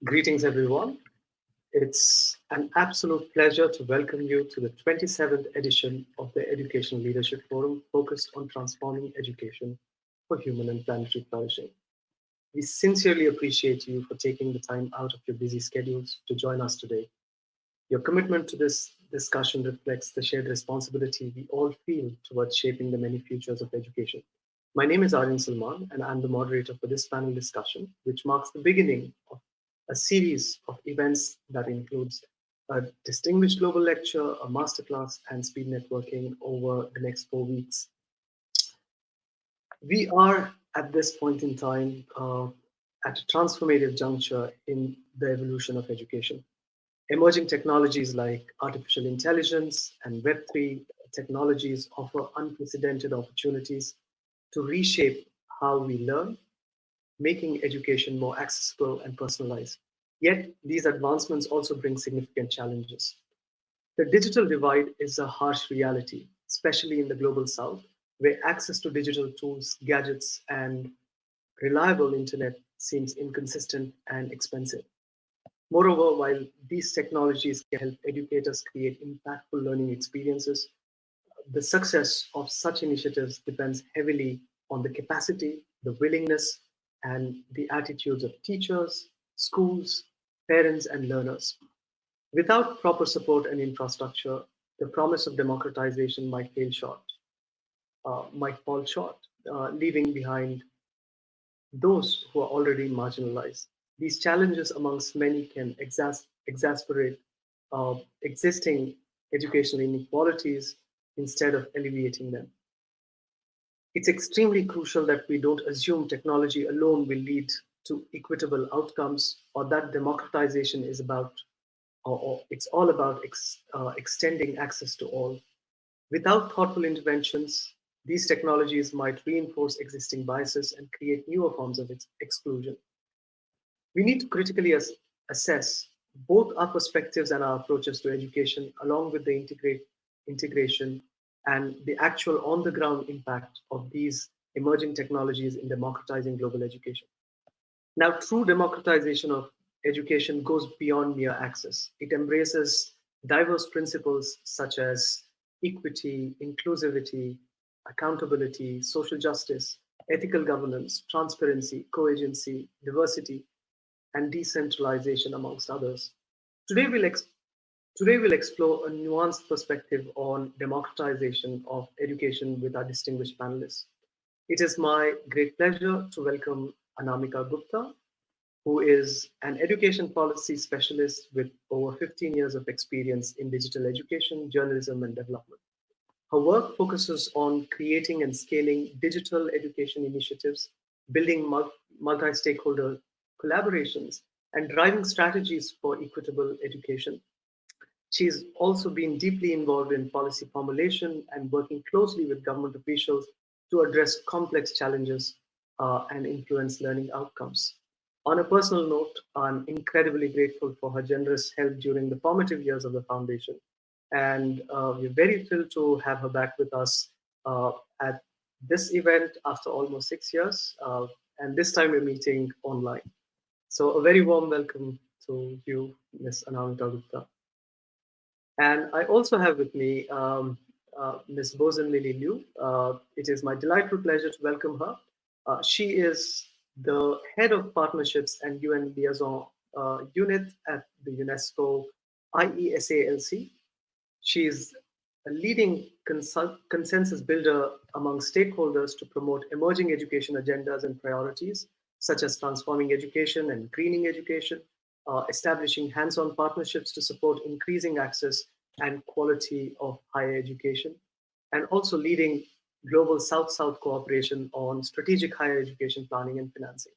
Greetings, everyone. It's an absolute pleasure to welcome you to the 27th edition of the Education Leadership Forum focused on transforming education for human and planetary flourishing. We sincerely appreciate you for taking the time out of your busy schedules to join us today. Your commitment to this discussion reflects the shared responsibility we all feel towards shaping the many futures of education. My name is Aryan Salman, and I'm the moderator for this panel discussion, which marks the beginning of a series of events that includes a distinguished global lecture, a masterclass, and speed networking over the next 4 weeks. We are at this point in time at a transformative juncture in the evolution of education. Emerging technologies like artificial intelligence and Web3 technologies offer unprecedented opportunities to reshape how we learn, making education more accessible and personalized. Yet, these advancements also bring significant challenges. The digital divide is a harsh reality, especially in the global south, where access to digital tools, gadgets, and reliable internet seems inconsistent and expensive. Moreover, while these technologies can help educators create impactful learning experiences, the success of such initiatives depends heavily on the capacity, the willingness, and the attitudes of teachers, schools, parents, and learners. Without proper support and infrastructure, the promise of democratization might fall short, leaving behind those who are already marginalized. These challenges, amongst many, can exasperate existing educational inequalities instead of alleviating them. It's extremely crucial that we don't assume technology alone will lead to equitable outcomes or that democratization is about, or it's all about extending access to all. Without thoughtful interventions, these technologies might reinforce existing biases and create newer forms of exclusion. We need to critically assess both our perspectives and our approaches to education, along with the integration and the actual on the ground impact of these emerging technologies in democratizing global education. Now, true democratization of education goes beyond mere access. It embraces diverse principles such as equity, inclusivity, accountability, social justice, ethical governance, transparency, co-agency, diversity, and decentralization, amongst others. Today we'll, ex- Today we'll explore a nuanced perspective on democratization of education with our distinguished panelists. It is my great pleasure to welcome Anamika Gupta, who is an education policy specialist with over 15 years of experience in digital education, journalism, and development. Her work focuses on creating and scaling digital education initiatives, building multi-stakeholder collaborations, and driving strategies for equitable education. She's also been deeply involved in policy formulation and working closely with government officials to address complex challenges and influence learning outcomes. On a personal note, I'm incredibly grateful for her generous help during the formative years of the foundation. And we're very thrilled to have her back with us at this event after almost 6 years. And this time we're meeting online. So a very warm welcome to you, Ms. Anamika Gupta. And I also have with me Ms. Boson Lily Liu. It is my delightful pleasure to welcome her. She is the head of partnerships and UN liaison unit at the UNESCO IESALC. She is a leading consensus builder among stakeholders to promote emerging education agendas and priorities, such as transforming education and greening education, establishing hands-on partnerships to support increasing access and quality of higher education, and also leading global South-South cooperation on strategic higher education planning and financing.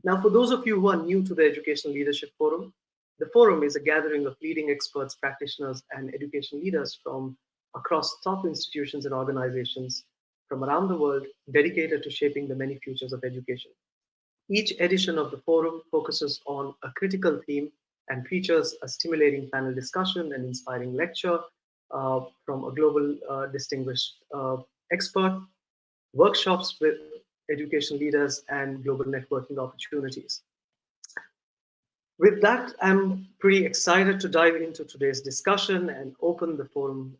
Now, for those of you who are new to the Educational Leadership Forum, the forum is a gathering of leading experts, practitioners, and education leaders from across top institutions and organizations from around the world dedicated to shaping the many futures of education. Each edition of the forum focuses on a critical theme and features a stimulating panel discussion and inspiring lecture from a global distinguished expert, workshops with education leaders, and global networking opportunities. With that, I'm pretty excited to dive into today's discussion and open the forum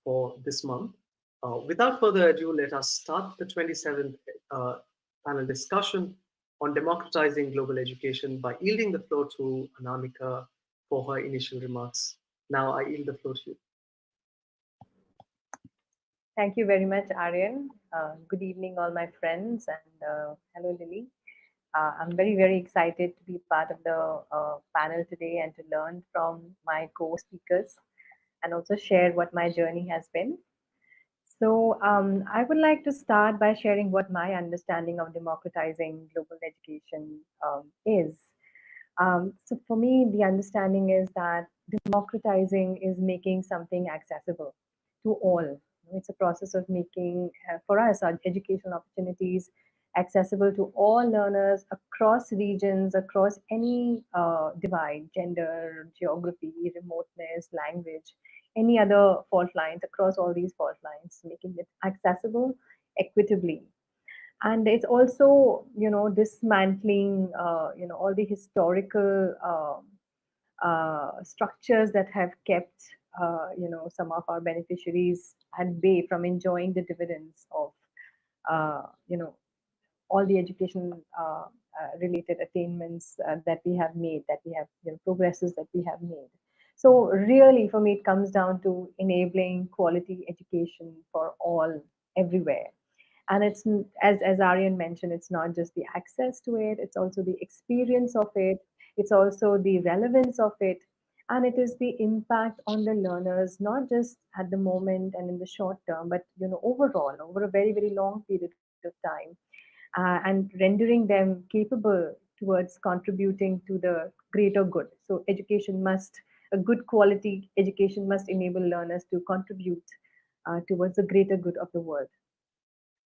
for this month. Without further ado, let us start the 27th uh, panel discussion on democratizing global education by yielding the floor to Anamika for her initial remarks. Now I yield the floor to you. Thank you very much, Aryan. Good evening, all my friends, and hello, Lily. I'm very, very excited to be part of the panel today and to learn from my co-speakers and also share what my journey has been. So, I would like to start by sharing what my understanding of democratizing global education is. So for me, the understanding is that democratizing is making something accessible to all. It's a process of making, for us, our educational opportunities accessible to all learners across regions, across any divide, gender, geography, remoteness, language, any other fault lines, across all these fault lines, making it accessible equitably. And it's also, dismantling, all the historical structures that have kept, some of our beneficiaries at bay from enjoying the dividends of, uh, you know all the education related attainments that we have made, that we have, progresses that we have made. So really, for me, it comes down to enabling quality education for all, everywhere. And it's as Aryan mentioned, it's not just the access to it, it's also the experience of it, it's also the relevance of it, and it is the impact on the learners, not just at the moment and in the short term, but overall, over a very, very long period of time, and rendering them capable towards contributing to the greater good. So education must, a good quality education must enable learners to contribute towards the greater good of the world.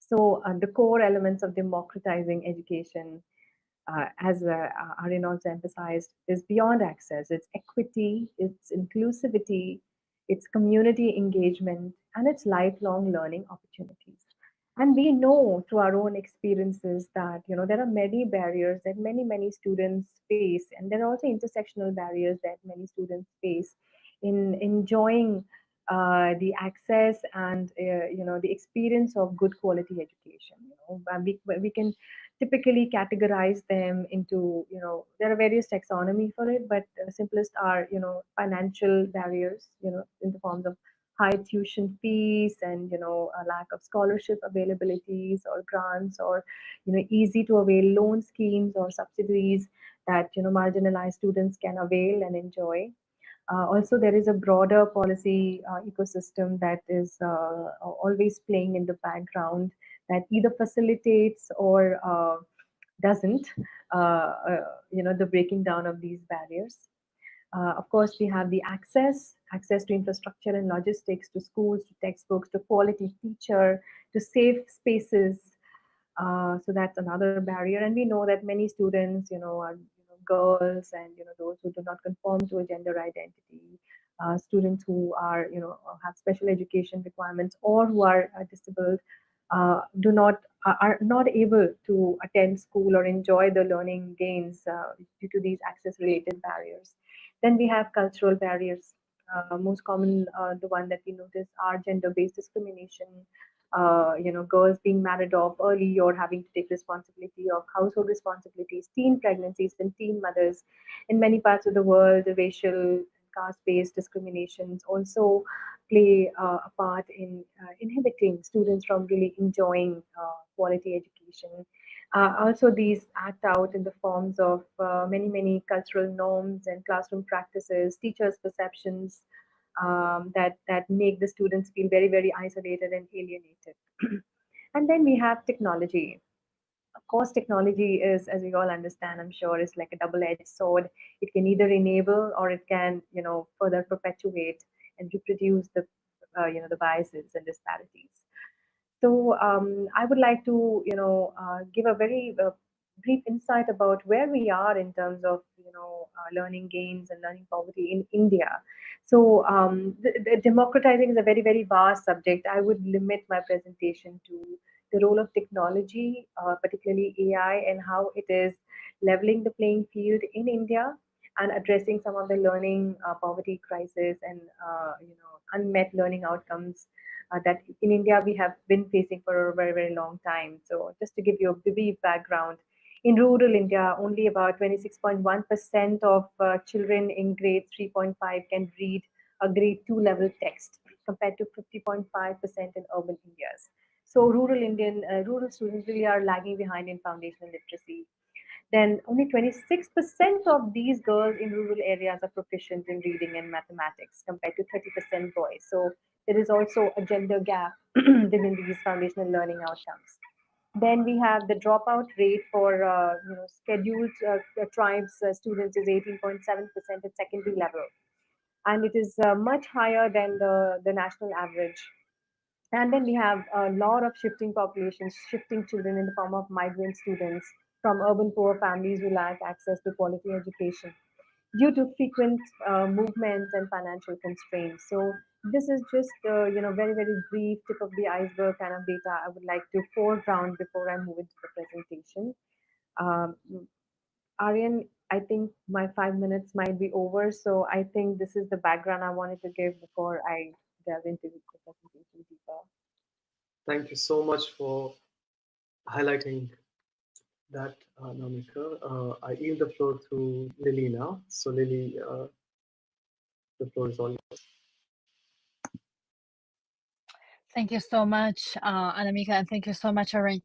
So the core elements of democratizing education, as Aryan also emphasized, is beyond access. It's equity, it's inclusivity, it's community engagement, and it's lifelong learning opportunities. And we know through our own experiences that there are many barriers that many students face, and there are also intersectional barriers that many students face in enjoying the access and the experience of good quality education. And we can typically categorize them into, there are various taxonomy for it, but simplest are, financial barriers, in the forms of high tuition fees and, a lack of scholarship availabilities or grants, or easy to avail loan schemes or subsidies that marginalized students can avail and enjoy. Also, there is a broader policy ecosystem that is always playing in the background, that either facilitates or doesn't, the breaking down of these barriers. Of course, we have the access to infrastructure and logistics, to schools, to textbooks, to quality teacher, to safe spaces. So that's another barrier. And we know that many students, are girls, and those who do not conform to a gender identity, students who are, have special education requirements, or who are disabled, do not are not able to attend school or enjoy the learning gains due to these access related barriers. Then we have cultural barriers. Most common, the one that we notice, are gender based discrimination. Girls being married off early or having to take responsibility of household responsibilities, teen pregnancies and teen mothers. In many parts of the world, the racial caste-based discriminations also play a part in inhibiting students from really enjoying quality education. Also, these act out in the forms of many cultural norms and classroom practices, teachers' perceptions, that make the students feel very, very isolated and alienated. And then we have technology. Of course, technology is, as we all understand, I'm sure, is like a double-edged sword. It can either enable, or it can, further perpetuate and reproduce the biases and disparities. So I would like to, give a very brief insight about where we are in terms of, learning gains and learning poverty in India. So the democratizing is a very, very vast subject. I would limit my presentation to the role of technology, particularly AI, and how it is leveling the playing field in India, and addressing some of the learning poverty crisis and unmet learning outcomes that in India we have been facing for a very very long time. So just to give you a brief background, in rural India, only about 26.1% of children in grade 3.5 can read a grade 2 level text, compared to 50.5% in urban Indias. So rural students really are lagging behind in foundational literacy. Then only 26% of these girls in rural areas are proficient in reading and mathematics, compared to 30% boys. So there is also a gender gap within these foundational learning outcomes. Then we have the dropout rate for scheduled tribes students is 18.7% at secondary level, and it is much higher than the national average. And then we have a lot of shifting populations, shifting children in the form of migrant students from urban poor families who lack access to quality education due to frequent movement and financial constraints. So this is just very very brief tip of the iceberg kind of data I would like to foreground before I move into the presentation. Um, Aryan, I think my 5 minutes might be over, so I think this is the background I wanted to give before I delve into the presentation deeper. Thank you so much for highlighting that, Namika. I yield the floor to Lily now. So, Lily, the floor is all yours. Thank you so much, Anamika, and thank you so much, Erin.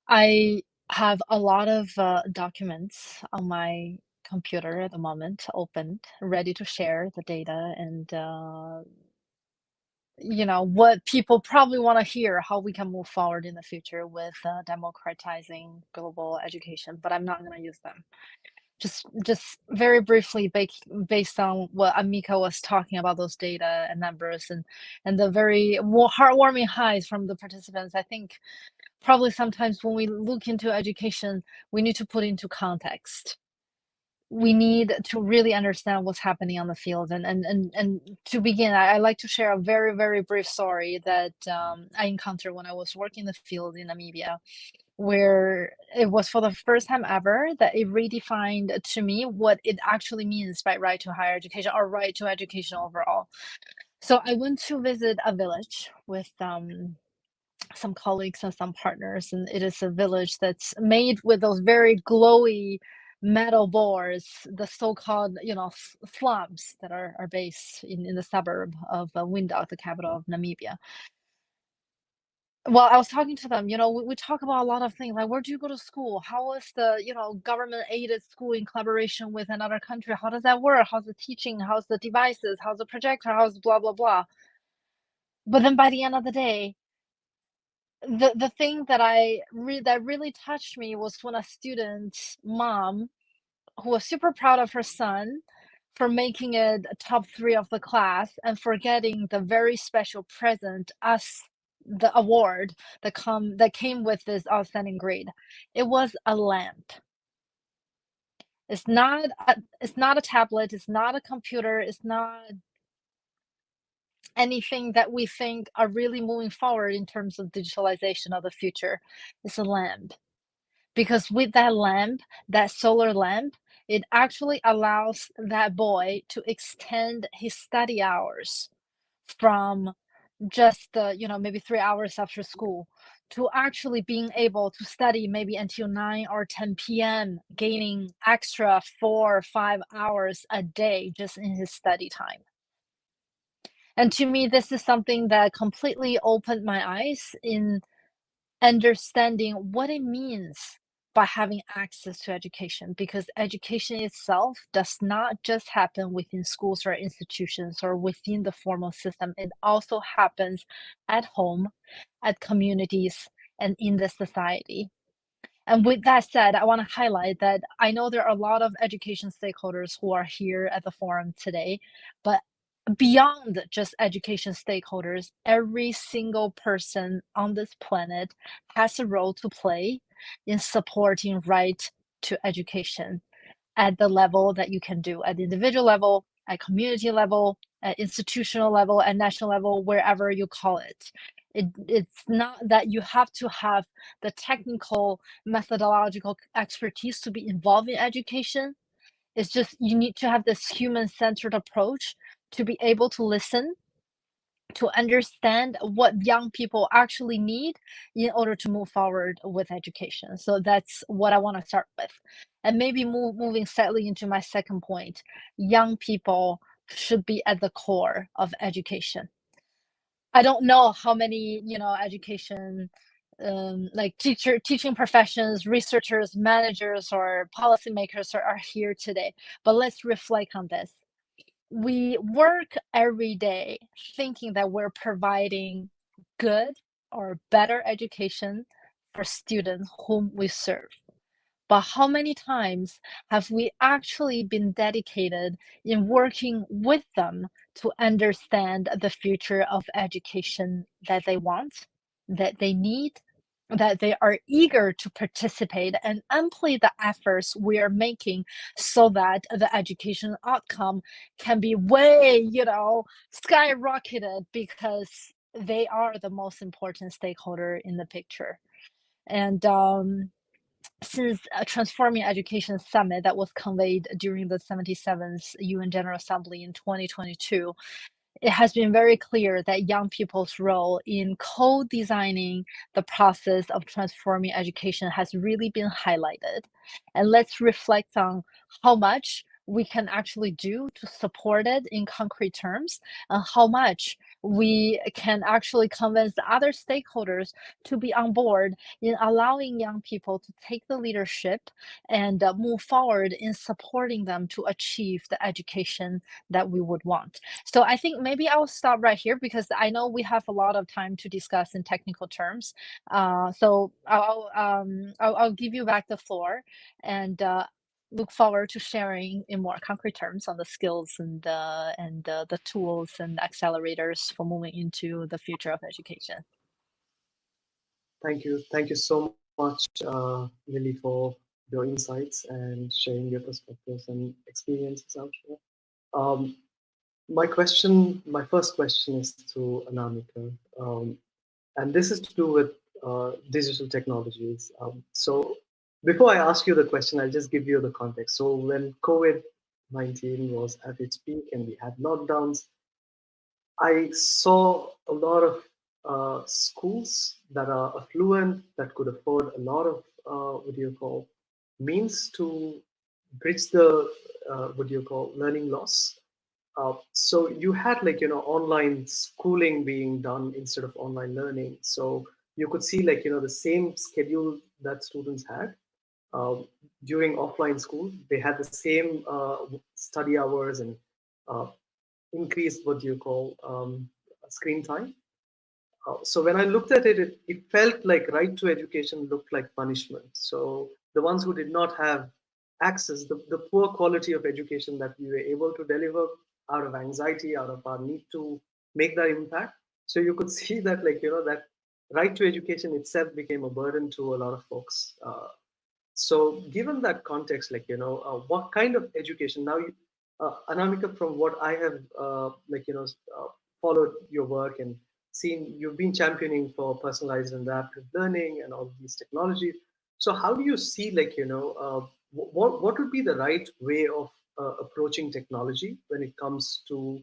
I have a lot of documents on my computer at the moment, opened, ready to share the data and what people probably want to hear, how we can move forward in the future with democratizing global education. But I'm not going to use them. Just very briefly, based on what Amika was talking about, those data and numbers and the very heartwarming highs from the participants. I think probably sometimes when we look into education, we need to put into context. We need to really understand what's happening on the field. And to begin, I like to share a very, very brief story that I encountered when I was working in the field in Namibia, where it was for the first time ever that it redefined to me what it actually means by right to higher education or right to education overall. So I went to visit a village with some colleagues and some partners, and it is a village that's made with those very glowy metal boards, the so-called, slums that are based in the suburb of Windhoek, the capital of Namibia. Well, I was talking to them, we talk about a lot of things, like where do you go to school? How is the, government aided school in collaboration with another country? How does that work? How's the teaching? How's the devices? How's the projector? How's blah, blah, blah. But then by the end of the day, the thing that really touched me was when a student's mom, who was super proud of her son for making it top 3 of the class and for getting the very special present as the award that came with this outstanding grade. It was a lamp. It's not a tablet, it's not a computer, it's not anything that we think are really moving forward in terms of digitalization of the future. It's a lamp. Because with that lamp, that solar lamp, it actually allows that boy to extend his study hours from just maybe 3 hours after school to actually being able to study maybe until 9 or 10 p.m., gaining extra 4 or 5 hours a day just in his study time. And to me, this is something that completely opened my eyes in understanding what it means by having access to education, because education itself does not just happen within schools or institutions or within the formal system. It also happens at home, at communities, and in the society. And with that said, I want to highlight that I know there are a lot of education stakeholders who are here at the forum today, but beyond just education stakeholders, every single person on this planet has a role to play in supporting right to education at the level that you can do, at the individual level, at community level, at institutional level, at national level, wherever you call it. It's not that you have to have the technical methodological expertise to be involved in education. It's just you need to have this human-centered approach to be able to listen, to understand what young people actually need in order to move forward with education. So that's what I want to start with. And maybe moving slightly into my second point, young people should be at the core of education. I don't know how many, education, like teaching professions, researchers, managers, or policymakers are here today, but let's reflect on this. We work every day thinking that we're providing good or better education for students whom we serve. But how many times have we actually been dedicated in working with them to understand the future of education that they want, that they need, that they are eager to participate and amplify the efforts we are making so that the education outcome can be way, skyrocketed because they are the most important stakeholder in the picture. And since a Transforming Education Summit that was conveyed during the 77th UN General Assembly in 2022, it has been very clear that young people's role in co-designing the process of transforming education has really been highlighted. And let's reflect on how much we can actually do to support it in concrete terms, and how much we can actually convince the other stakeholders to be on board in allowing young people to take the leadership and move forward in supporting them to achieve the education that we would want. So I think maybe I'll stop right here because I know we have a lot of time to discuss in technical terms. So I'll give you back the floor and look forward to sharing in more concrete terms on the skills and the tools and accelerators for moving into the future of education. Thank you. Thank you so much, Lily, for your insights and sharing your perspectives and experiences out here. Um, my first question is to Anamika, and this is to do with digital technologies. So, before I ask you the question, I'll just give you the context. So, when COVID-19 was at its peak and we had lockdowns, I saw a lot of schools that are affluent that could afford a lot of what do you call means to bridge the what do you call learning loss. So you had online schooling being done instead of online learning. So you could see the same schedule that students had um, during offline school. They had the same study hours and uh, increased what do you call screen time. So when I looked at it, it felt like right to education looked like punishment. So the ones who did not have access, the poor quality of education that we were able to deliver out of anxiety, out of our need to make that impact. So you could see that that right to education itself became a burden to a lot of folks. So, given that context, what kind of education now, Anamika, from what I have, followed your work and seen, you've been championing for personalized and adaptive learning and all these technologies. So, how do you see, what would be the right way of approaching technology when it comes to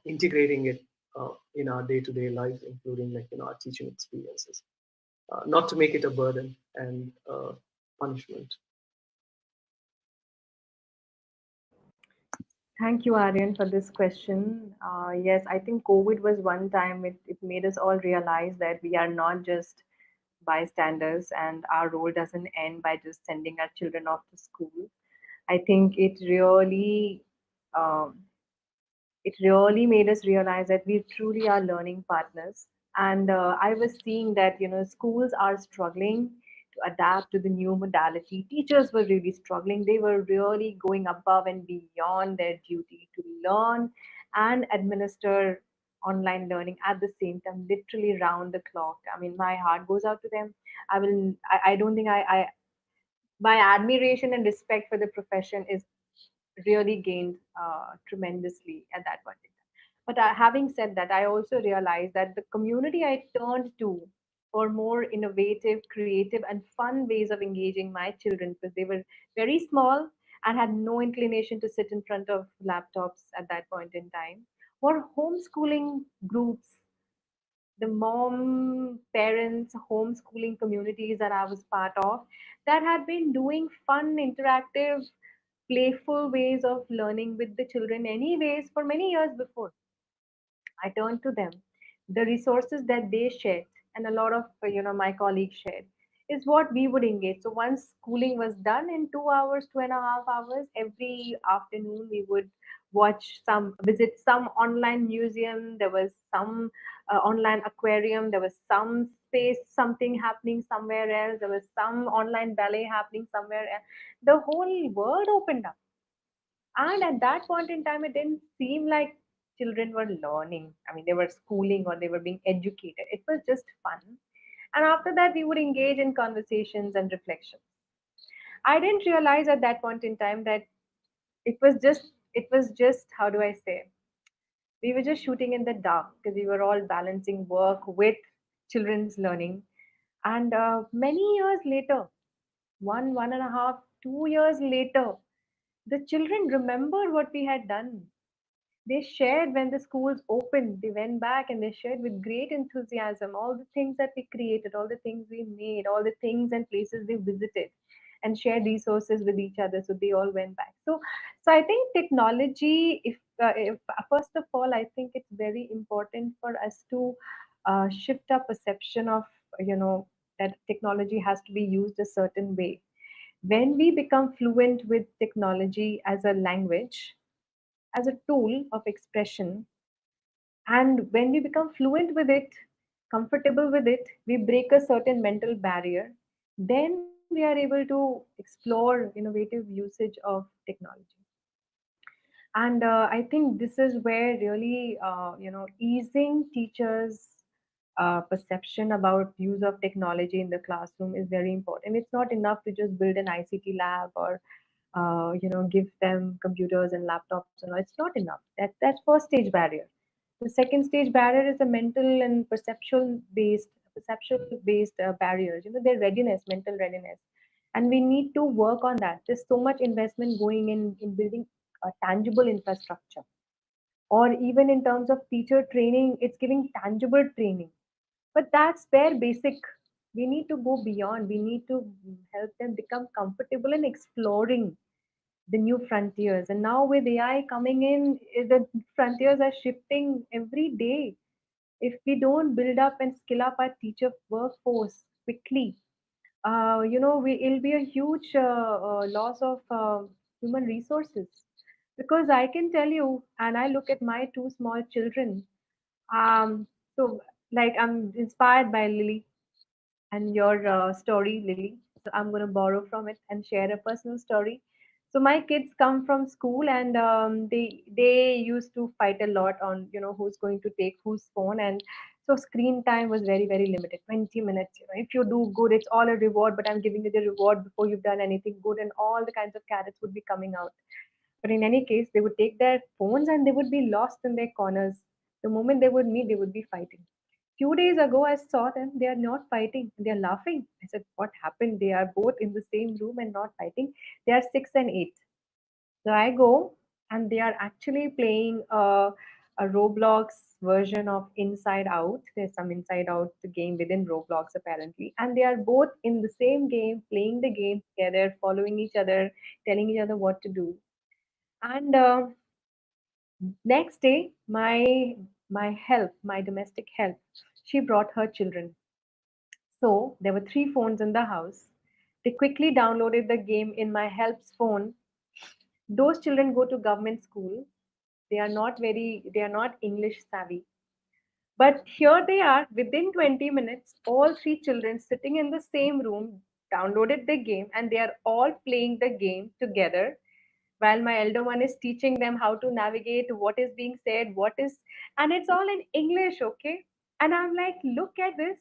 integrating it in our day-to-day life, including our teaching experiences? Not to make it a burden and punishment. Thank you, Aryan, for this question. Yes, I think COVID was one time it made us all realize that we are not just bystanders and our role doesn't end by just sending our children off to school. I think um, it really made us realize that we truly are learning partners. And I was seeing that schools are struggling to adapt to the new modality. Teachers were really struggling. They were really going above and beyond their duty to learn and administer online learning at the same time, literally round the clock. I mean, my heart goes out to them. I don't think my admiration and respect for the profession is really gained tremendously at that point in time. But having said that, I also realized that the community I turned to for more innovative, creative, and fun ways of engaging my children, because they were very small and had no inclination to sit in front of laptops at that point in time, or homeschooling groups, the mom parents homeschooling communities that I was part of, that had been doing fun, interactive, playful ways of learning with the children anyways for many years before. I turned to them. The resources that they shared and a lot of my colleagues shared is what we would engage. So once schooling was done in 2 hours, 2.5 hours, every afternoon we would visit some online museum. There was some online aquarium. There was some space, something happening somewhere else. There was some online ballet happening somewhere else. The whole world opened up, and at that point in time, it didn't seem like children were learning. I mean, they were schooling or they were being educated. It was just fun. And after that, we would engage in conversations and reflections. I didn't realize at that point in time that it was just, how do I say, we were just shooting in the dark because we were all balancing work with children's learning. And many years later, 1.5, 2 years later, the children remembered what we had done. They shared when the schools opened. They went back and they shared with great enthusiasm all the things that we created, all the things we made, all the things and places they visited, and shared resources with each other. So they all went back. So I think technology, if first of all, I think it's very important for us to shift our perception of, you know, that technology has to be used a certain way. When we become fluent with technology as a language, as a tool of expression, and when we become fluent with it, comfortable with it, we break a certain mental barrier, then we are able to explore innovative usage of technology. And I think this is where really, easing teachers' perception about use of technology in the classroom is very important. It's not enough to just build an ICT lab or give them computers and laptops and all. It's not enough. That's first stage barrier. The second stage barrier is the mental and perceptual based barriers. Their readiness, mental readiness, and we need to work on that. There's so much investment going in building a tangible infrastructure, or even in terms of teacher training, it's giving tangible training. But that's bare basic. We need to go beyond. We need to help them become comfortable in exploring the new frontiers. And now with AI coming in, the frontiers are shifting every day. If we don't build up and skill up our teacher workforce quickly, it'll be a huge loss of human resources. Because I can tell you, and I look at my two small children. So, like, I'm inspired by Lily and your story, Lily. So I'm going to borrow from it and share a personal story. So my kids come from school, and they used to fight a lot on who's going to take whose phone. And so screen time was very limited, 20 minutes. If you do good, it's all a reward, but I'm giving you the reward before you've done anything good, and all the kinds of carrots would be coming out. But in any case, they would take their phones and they would be lost in their corners. The moment they would meet, they would be fighting. Few days ago, I saw them. They are not fighting. They are laughing. I said, "What happened? They are both in the same room and not fighting." They are 6 and 8. So I go, and they are actually playing a Roblox version of Inside Out. There's some Inside Out game within Roblox apparently, and they are both in the same game, playing the game together, following each other, telling each other what to do. And next day, my domestic help, she brought her children. So there were three phones in the house. They quickly downloaded the game in my help's phone. Those children go to government school. They are not English savvy. But here they are within 20 minutes, all three children sitting in the same room, downloaded the game, and they are all playing the game together, while my elder one is teaching them how to navigate, what is being said, and it's all in English, okay? And I'm like, look at this.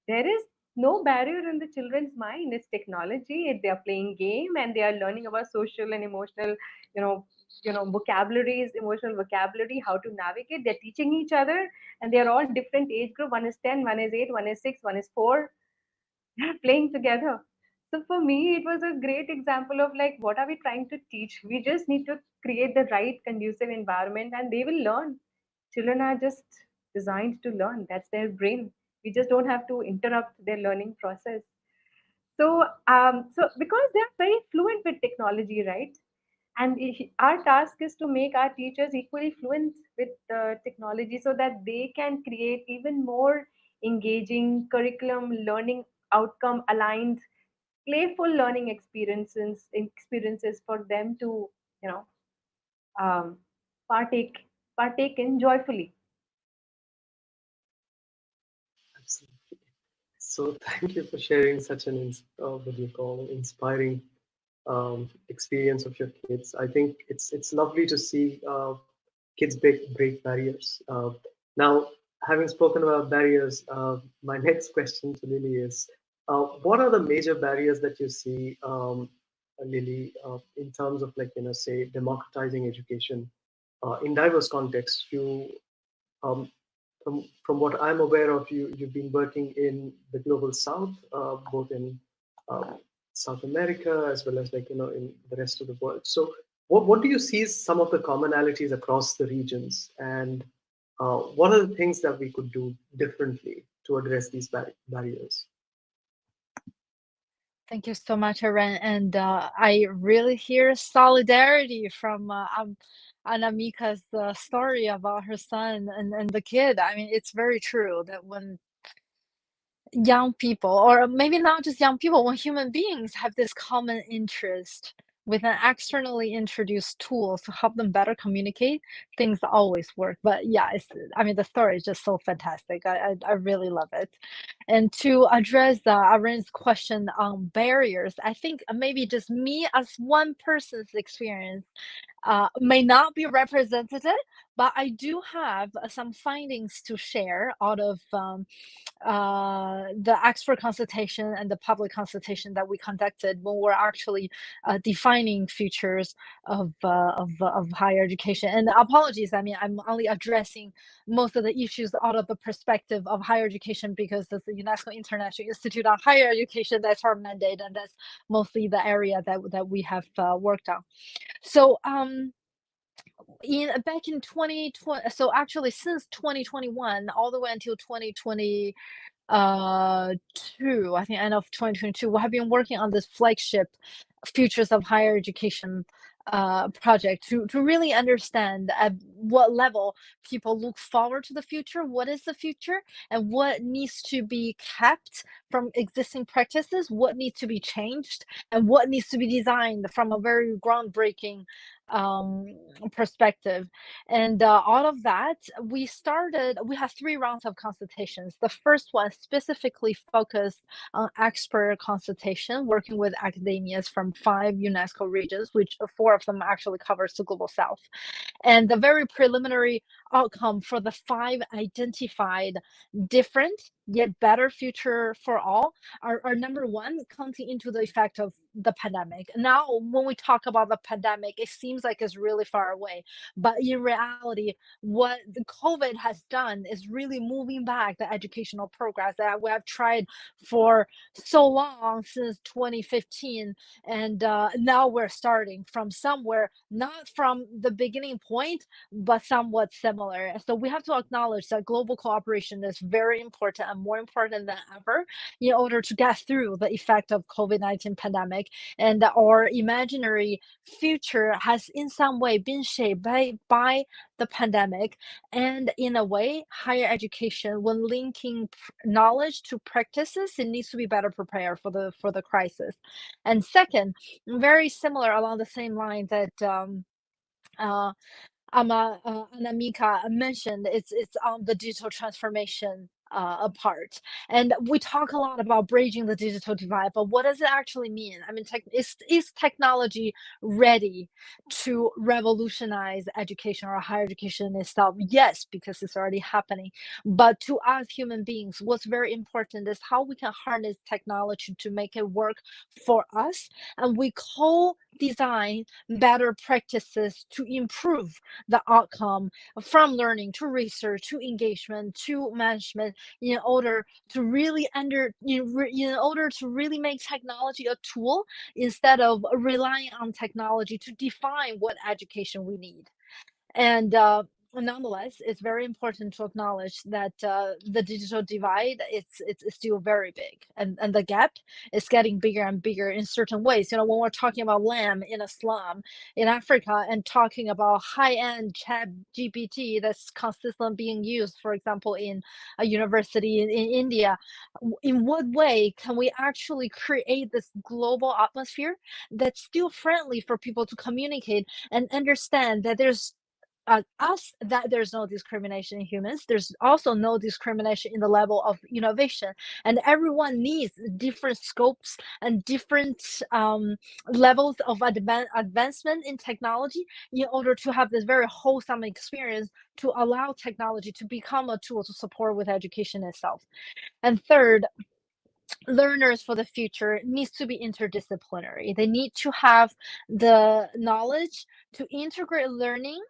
There is no barrier in the children's mind. It's technology. They are playing game and they are learning about social and emotional, you know, vocabularies, emotional vocabulary, how to navigate. They're teaching each other, and they are all different age group. One is 10, one is 8, one is 6, one is 4. They're playing together. So for me, it was a great example of like, what are we trying to teach? We just need to create the right conducive environment and they will learn. Children are just designed to learn. That's their brain. We just don't have to interrupt their learning process. So because they are very fluent with technology, right? And our task is to make our teachers equally fluent with technology so that they can create even more engaging curriculum, learning outcome aligned, playful learning experiences for them to, you know, um, partake partake in joyfully. Absolutely. So thank you for sharing such an what do you call inspiring experience of your kids. I think it's lovely to see kids break barriers. Now, having spoken about barriers, my next question to Lily is, what are the major barriers that you see, Lily, in terms of like say democratizing education in diverse contexts? Um, from what I'm aware of, you've been working in the global South, both in um, South America as well as like in the rest of the world. So, what do you see as some of the commonalities across the regions, and what are the things that we could do differently to address these barriers? Thank you so much, Aaron. And I really hear solidarity from Anamika's story about her son and the kid. I mean, it's very true that when young people, or maybe not just young people, when human beings have this common interest with an externally introduced tool to help them better communicate, things always work. But yeah, I mean, the story is just so fantastic. I really love it. And to address Aaron's question on barriers, I think maybe just me as one person's experience may not be representative, but I do have some findings to share out of the expert consultation and the public consultation that we conducted when we're actually defining futures of higher education. And apologies, I mean, I'm only addressing most of the issues out of the perspective of higher education because it's the UNESCO International Institute on Higher Education. That's our mandate, and that's mostly the area that we have worked on. So, in back in 2020, so actually since 2021 all the way until 2020 2, I think end of 2022, we have been working on this flagship Futures of Higher Education project to really understand at what level people look forward to the future, what is the future, and what needs to be kept from existing practices, what needs to be changed, and what needs to be designed from a very groundbreaking um perspective. And out of that, we have 3 rounds of consultations. The first one specifically focused on expert consultation, working with academias from 5 UNESCO regions, which 4 of them actually covers the global South. And the very preliminary outcome for the 5 identified different yet better future for all are number one, counting into the effect of the pandemic. Now, when we talk about the pandemic, it seems like it's really far away. But in reality, what the COVID has done is really moving back the educational progress that we have tried for so long since 2015. And now we're starting from somewhere, not from the beginning point, but somewhat similar. So we have to acknowledge that global cooperation is very important and more important than ever in order to get through the effect of COVID-19 pandemic. And our imaginary future has in some way been shaped by the pandemic. And in a way, higher education, when linking knowledge to practices, it needs to be better prepared for the crisis. And second, very similar along the same line that uh, Anamika mentioned, it's on the digital transformation part. And we talk a lot about bridging the digital divide, but what does it actually mean? I mean, is technology ready to revolutionize education or higher education itself? Yes, because it's already happening. But to us human beings, what's very important is how we can harness technology to make it work for us, and we co design better practices to improve the outcome from learning to research to engagement to management in order to really in order to really make technology a tool instead of relying on technology to define what education we need. And nonetheless, it's very important to acknowledge that the digital divide it's still very big, and the gap is getting bigger and bigger in certain ways. You know, when we're talking about lamb in a slum in Africa and talking about high-end chat GPT that's consistently being used, for example, in a university in India, in what way can we actually create this global atmosphere that's still friendly for people to communicate and understand that there's us that there's no discrimination in humans. There's also no discrimination in the level of innovation, and everyone needs different scopes and different levels of advancement in technology in order to have this very wholesome experience to allow technology to become a tool to support with education itself. And third, learners for the future needs to be interdisciplinary. They need to have the knowledge to integrate learning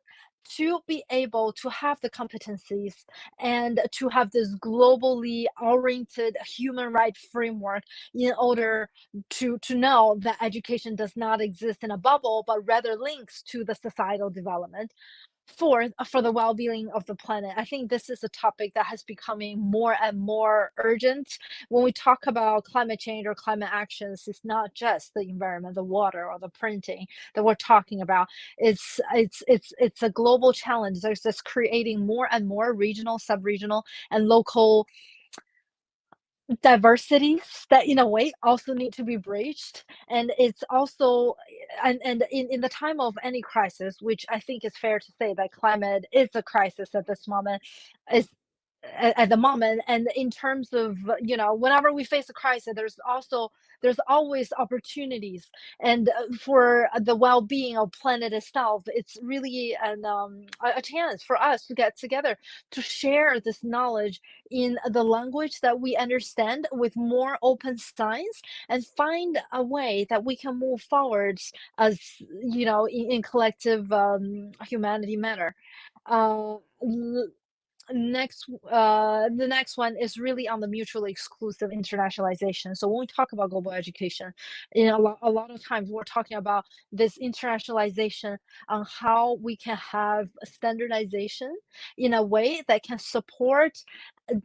to be able to have the competencies and to have this globally oriented human right framework in order to know that education does not exist in a bubble but rather links to the societal development. Fourth, for the well-being of the planet, I think this is a topic that has becoming more and more urgent. When we talk about climate change or climate actions, it's not just the environment, the water, or the printing that we're talking about. It's a global challenge. There's this creating more and more regional, sub-regional, and local diversities that in a way also need to be breached. And it's also and in the time of any crisis, which I think is fair to say that climate is a crisis at this moment, is at the moment. And in terms of, you know, whenever we face a crisis, there's always opportunities. And for the well-being of planet itself, it's really a chance for us to get together to share this knowledge in the language that we understand with more open signs and find a way that we can move forward as, you know, in collective humanity manner. uh, Next, the next one is really on the mutually exclusive internationalization. So when we talk about global education, in a lot of times we're talking about this internationalization on how we can have standardization in a way that can support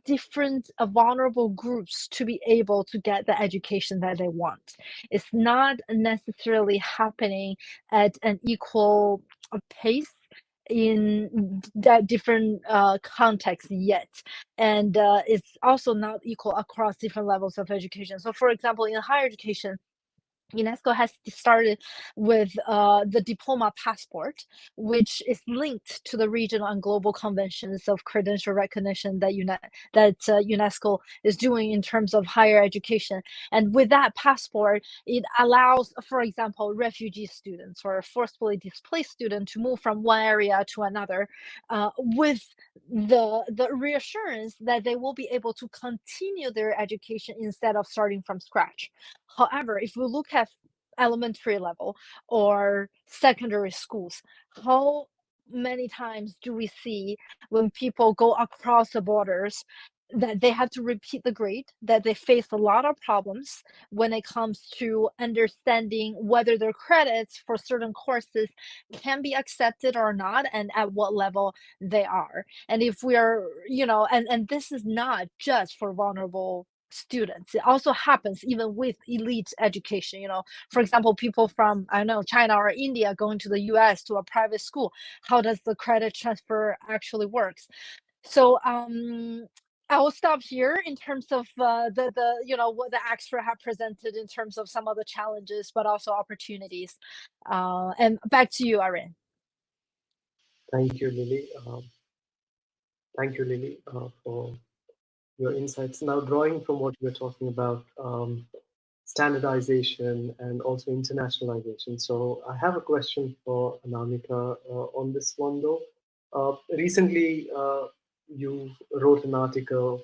different vulnerable groups to be able to get the education that they want. It's not necessarily happening at an equal pace in that different contexts yet, and it's also not equal across different levels of education. So for example, in higher education, UNESCO has started with the diploma passport, which is linked to the regional and global conventions of credential recognition that UNESCO is doing in terms of higher education. And with that passport, it allows, for example, refugee students or forcibly displaced students to move from one area to another with the reassurance that they will be able to continue their education instead of starting from scratch. However, if we look at elementary level or secondary schools, how many times do we see when people go across the borders that they have to repeat the grade, that they face a lot of problems when it comes to understanding whether their credits for certain courses can be accepted or not and at what level they are. And if we are, you know, and this is not just for vulnerable students. It also happens even with elite education. You know, for example, people from, I don't know, China or India going to the US to a private school. How does the credit transfer actually works? So I will stop here in terms of the you know what the extra have presented in terms of some of the challenges, but also opportunities. And back to you, Irene. Thank you, Lily. Thank you, Lily, for your insights. Now, drawing from what you were talking about, standardization and also internationalization. So, I have a question for Anamika on this one, though. Recently, you wrote an article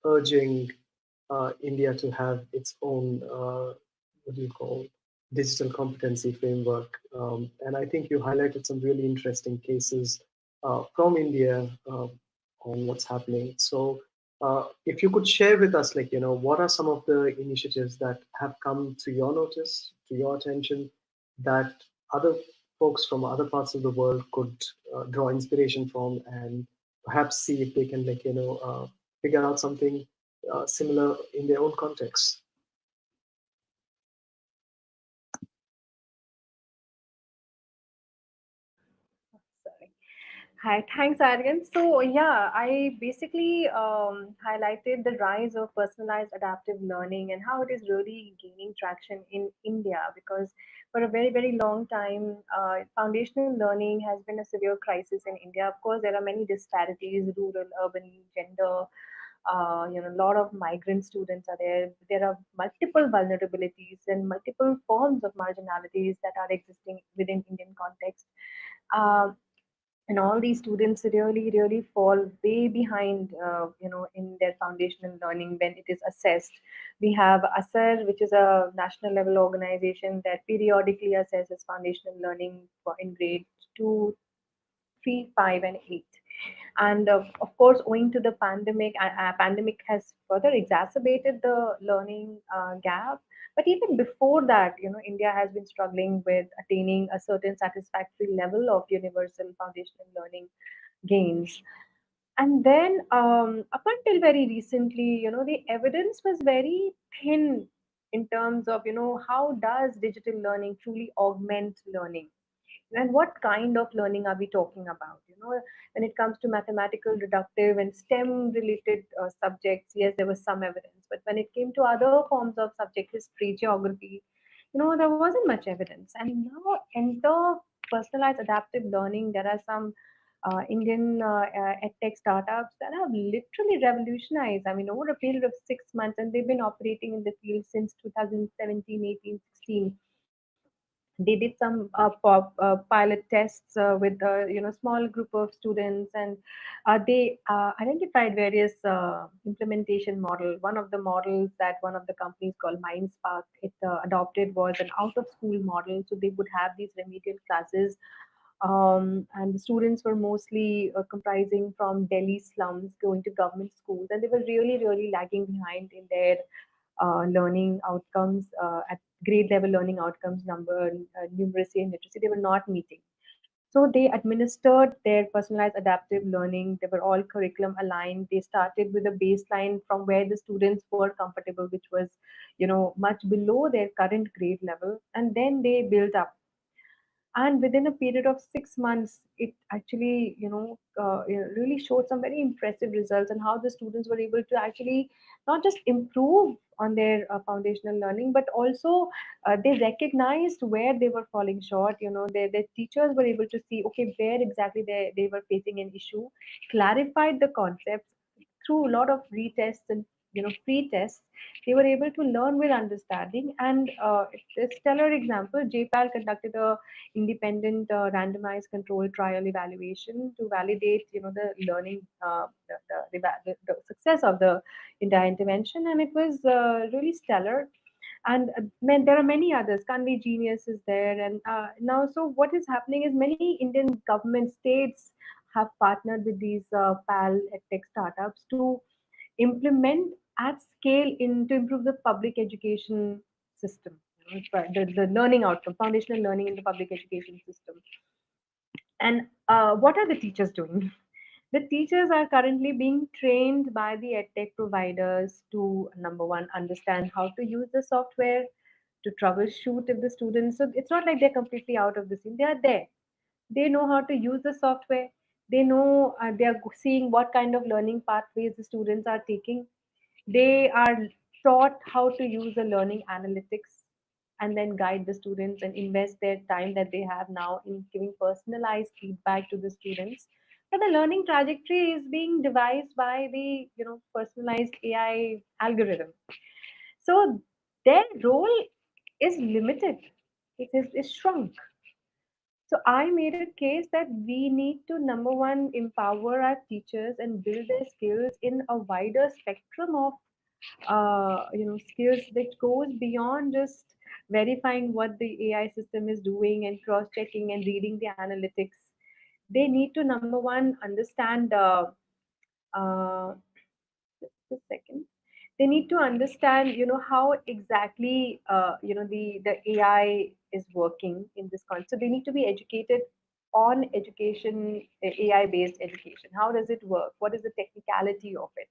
urging India to have its own, what do you call, digital competency framework. And I think you highlighted some really interesting cases from India on what's happening. So, if you could share with us, like, what are some of the initiatives that have come to your notice, to your attention, that other folks from other parts of the world could draw inspiration from and perhaps see if they can, like, figure out something similar in their own context? Sorry. Hi, thanks, Aryan. So, yeah, I basically highlighted the rise of personalized adaptive learning and how it is really gaining traction in India because for a very, very long time, foundational learning has been a severe crisis in India. Of course, there are many disparities, rural, urban, gender. A lot of migrant students are there. There are multiple vulnerabilities and multiple forms of marginalities that are existing within Indian context. Uh, and all these students really fall way behind in their foundational learning when it is assessed. We have ASER, which is a national level organization that periodically assesses foundational learning for in grade 2, 3, 5, and 8. And of course, owing to the pandemic has further exacerbated the learning gap. But even before that, India has been struggling with attaining a certain satisfactory level of universal foundational learning gains. And then up until very recently, the evidence was very thin in terms of, how does digital learning truly augment learning, and what kind of learning are we talking about. When it comes to mathematical, deductive, and STEM related subjects, yes, there was some evidence, but when it came to other forms of subject, history, geography, there wasn't much evidence. And now enter personalized adaptive learning. There are some Indian edtech startups that have literally revolutionized, I mean, over a period of 6 months, and they've been operating in the field since 2017, 18, 16. They did some pilot tests with a small group of students, and they identified various implementation model. One of the models that one of the companies called Mindspark it adopted was an out of school model. So they would have these remedial classes, and the students were mostly comprising from Delhi slums going to government schools, and they were really lagging behind in their learning outcomes at grade level learning outcomes number, numeracy and literacy. They were not meeting. So they administered their personalized adaptive learning. They were all curriculum aligned. They started with a baseline from where the students were comfortable, which was, much below their current grade level, and then they built up. And within a period of 6 months, it actually really showed some very impressive results, and how the students were able to actually not just improve on their foundational learning, but also they recognized where they were falling short. Their teachers were able to see, okay, where exactly they were facing an issue, clarified the concepts through a lot of retests and free tests. They were able to learn with understanding. And a stellar example, JPAL conducted a independent randomized controlled trial evaluation to validate the learning the success of the entire intervention, and it was really stellar. And there are many others. Canvi Genius is there, and now, so what is happening is many Indian government states have partnered with these PAL tech startups to implement at scale in to improve the public education system, the learning outcome, foundational learning in the public education system. And what are the teachers doing? The teachers are currently being trained by the edtech providers to, number one, understand how to use the software, to troubleshoot if the students. So it's not like they're completely out of the scene. They are there. They know how to use the software. They know they are seeing what kind of learning pathways the students are taking. They are taught how to use the learning analytics and then guide the students and invest their time that they have now in giving personalized feedback to the students. But the learning trajectory is being devised by the personalized AI algorithm. So their role is limited. It is shrunk. So I made a case that we need to, number one, empower our teachers and build their skills in a wider spectrum of skills that goes beyond just verifying what the AI system is doing and cross checking and reading the analytics. They need to, number one, understand. Uh, just a second. They need to understand, how exactly, the AI is working in this concept. So they need to be educated on education, AI based education. How does it work? What is the technicality of it?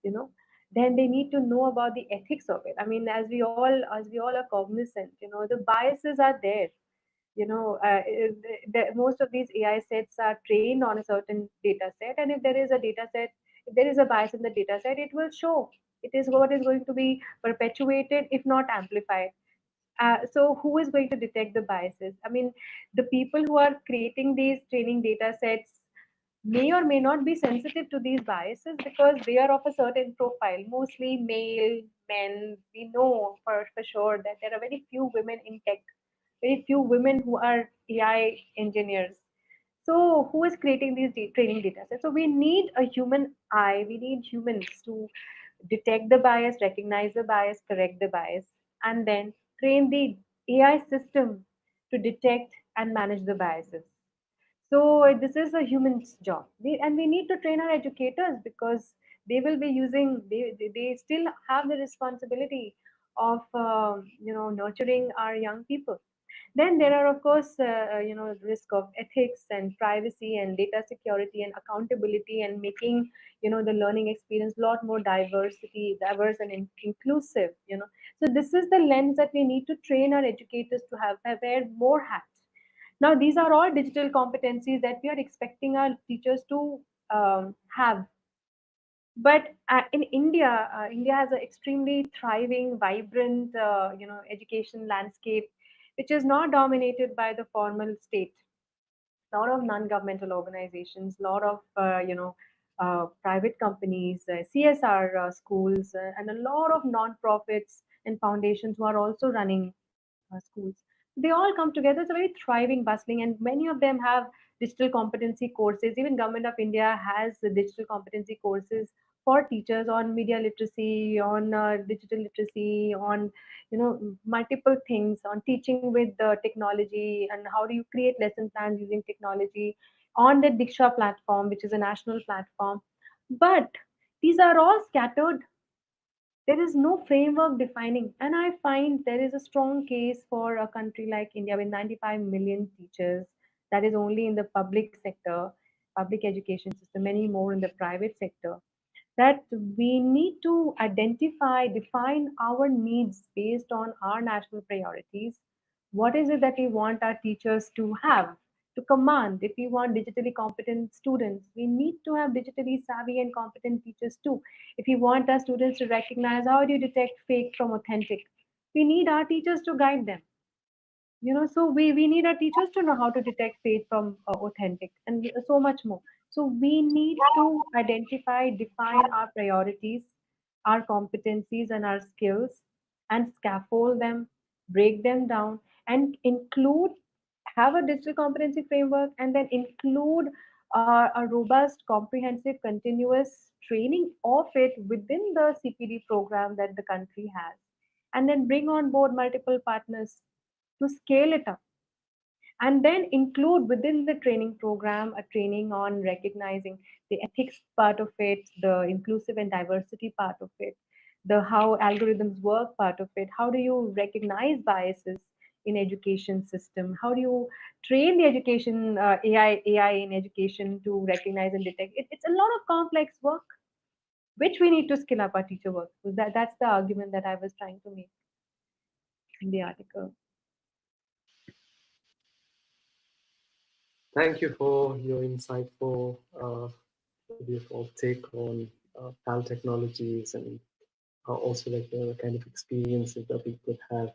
You know, then they need to know about the ethics of it. I mean, as we all are cognizant, the biases are there. Most of these AI sets are trained on a certain data set, and if there is a data set, if there is a bias in the data set, it will show. It is what is going to be perpetuated, if not amplified. So who is going to detect the biases? I mean, the people who are creating these training data sets may or may not be sensitive to these biases because they are of a certain profile, mostly male men. We know for sure that there are very few women in tech, very few women who are AI engineers. So, who is creating these training data sets? So, we need a human eye, we need humans to detect the bias, recognize the bias, correct the bias, and then train the AI system to detect and manage the biases. So this is a human's job, and we need to train our educators because they will be using. They still have the responsibility of nurturing our young people. Then there are, of course, risk of ethics and privacy and data security and accountability and making the learning experience a lot more diverse and inclusive. So this is the lens that we need to train our educators to have wear more hats. Now, these are all digital competencies that we are expecting our teachers to have. But in India, India has an extremely thriving, vibrant, education landscape, which is not dominated by the formal state. A lot of non-governmental organizations, a lot of private companies, CSR schools, and a lot of non-profits and foundations who are also running schools. They all come together. It's a very thriving, bustling, and many of them have digital competency courses. Even Government of India has the digital competency courses for teachers on media literacy, on digital literacy, on multiple things, on teaching with technology, and how do you create lesson plans using technology on the Diksha platform, which is a national platform. But these are all scattered. There is no framework defining, and I find there is a strong case for a country like India with 95 million teachers, that is only in the public sector, public education system, many more in the private sector, that we need to identify, define our needs based on our national priorities. What is it that we want our teachers to have, to command? If we want digitally competent students, we need to have digitally savvy and competent teachers too. If we want our students to recognize how do you detect fake from authentic, we need our teachers to guide them. So we need our teachers to know how to detect fake from authentic, and so much more. So we need to identify, define our priorities, our competencies and our skills, and scaffold them, break them down, and include, have a digital competency framework, and then include a robust, comprehensive, continuous training of it within the CPD program that the country has, and then bring on board multiple partners to scale it up, and then include within the training program a training on recognizing the ethics part of it, the inclusive and diversity part of it, the how algorithms work part of it, how do you recognize biases in education system, how do you train the education AI in education to recognize and detect it. It's a lot of complex work which we need to skill up our teacher work. So that's the argument that I was trying to make in the article. Thank you for your insightful take on PAL technologies and also like the kind of experiences that we could have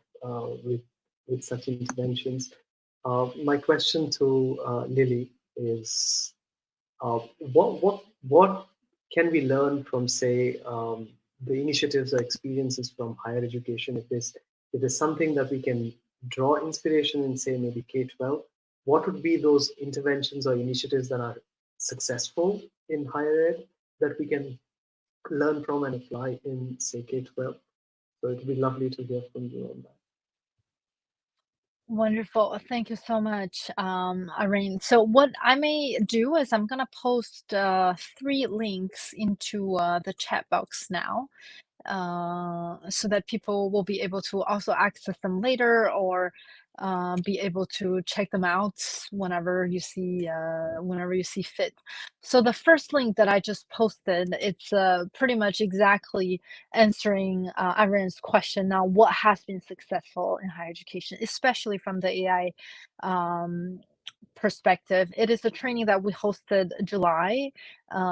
with such interventions. My question to Lily is, what can we learn from, say, the initiatives or experiences from higher education? If there's something that we can draw inspiration in, say maybe K-12, what would be those interventions or initiatives that are successful in higher ed that we can learn from and apply in, say, K-12? So it would be lovely to hear from you on that. Wonderful. Thank you so much, Irene. So what I may do is I'm gonna post three links into the chat box now, so that people will be able to also access them later or be able to check them out whenever you see fit. So the first link that I just posted, it's pretty much exactly answering Irene's question. Now, what has been successful in higher education, especially from the AI um, perspective. It is a training that we hosted July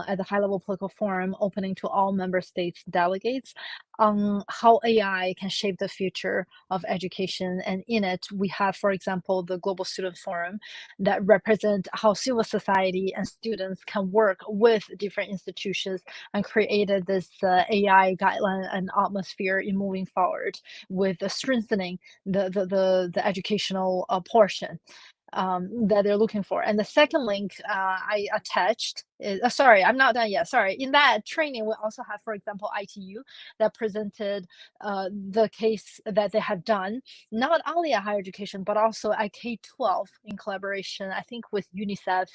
at the High Level Political Forum, opening to all member states delegates on how AI can shape the future of education. And in it, we have, for example, the Global Student Forum that represent how civil society and students can work with different institutions and created this AI guideline and atmosphere in moving forward with strengthening the educational portion that they're looking for. And the second link I attached is, sorry, I'm not done yet. Sorry. In that training, we also have, for example, ITU that presented the case that they have done, not only at higher education, but also at K-12 in collaboration, I think, with UNICEF.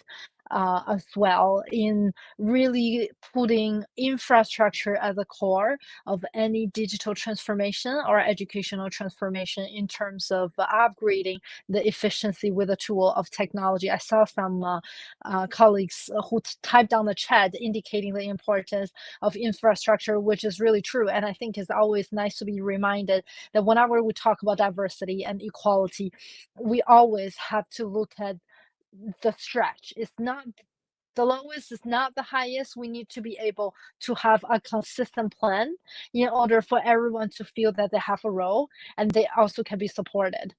As well, in really putting infrastructure at the core of any digital transformation or educational transformation in terms of upgrading the efficiency with the tool of technology. I saw some colleagues who typed down the chat indicating the importance of infrastructure, which is really true. And I think it's always nice to be reminded that whenever we talk about diversity and equality, we always have to look at the stretch. It's not the lowest is not the highest. We need to be able to have a consistent plan in order for everyone to feel that they have a role and they also can be supported.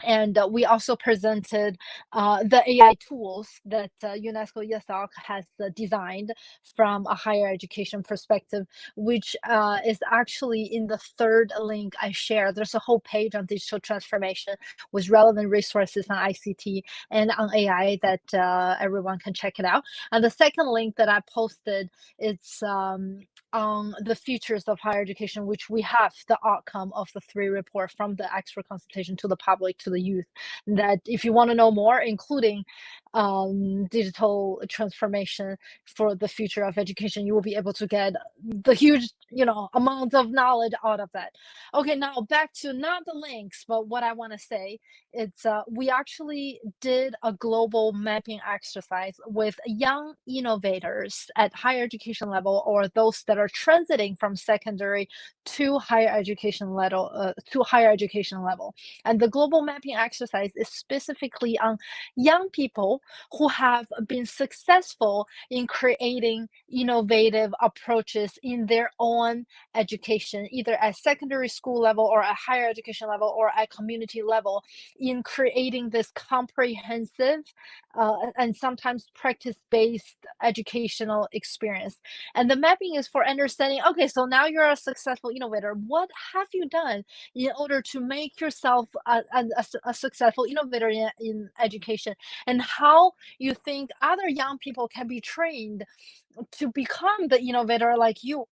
And we also presented the AI tools that UNESCO ESOC has designed from a higher education perspective, which is actually in the third link I share. There's a whole page on digital transformation with relevant resources on ICT and on AI that everyone can check it out. And the second link that I posted, it's on the futures of higher education, which we have the outcome of the three report from the expert consultation to the public to the youth. That if you want to know more, including digital transformation for the future of education, you will be able to get the huge, amount of knowledge out of that. Okay, now back to not the links, but what I want to say. It's we actually did a global mapping exercise with young innovators at higher education level or those that are transiting from secondary to higher education level and the global mapping exercise is specifically on young people who have been successful in creating innovative approaches in their own education, either at secondary school level or at higher education level or at community level, in creating this comprehensive and sometimes practice-based educational experience. And the mapping is for understanding, okay, so now you're a successful innovator. What have you done in order to make yourself a successful innovator in education? And how you think other young people can be trained to become the innovator like you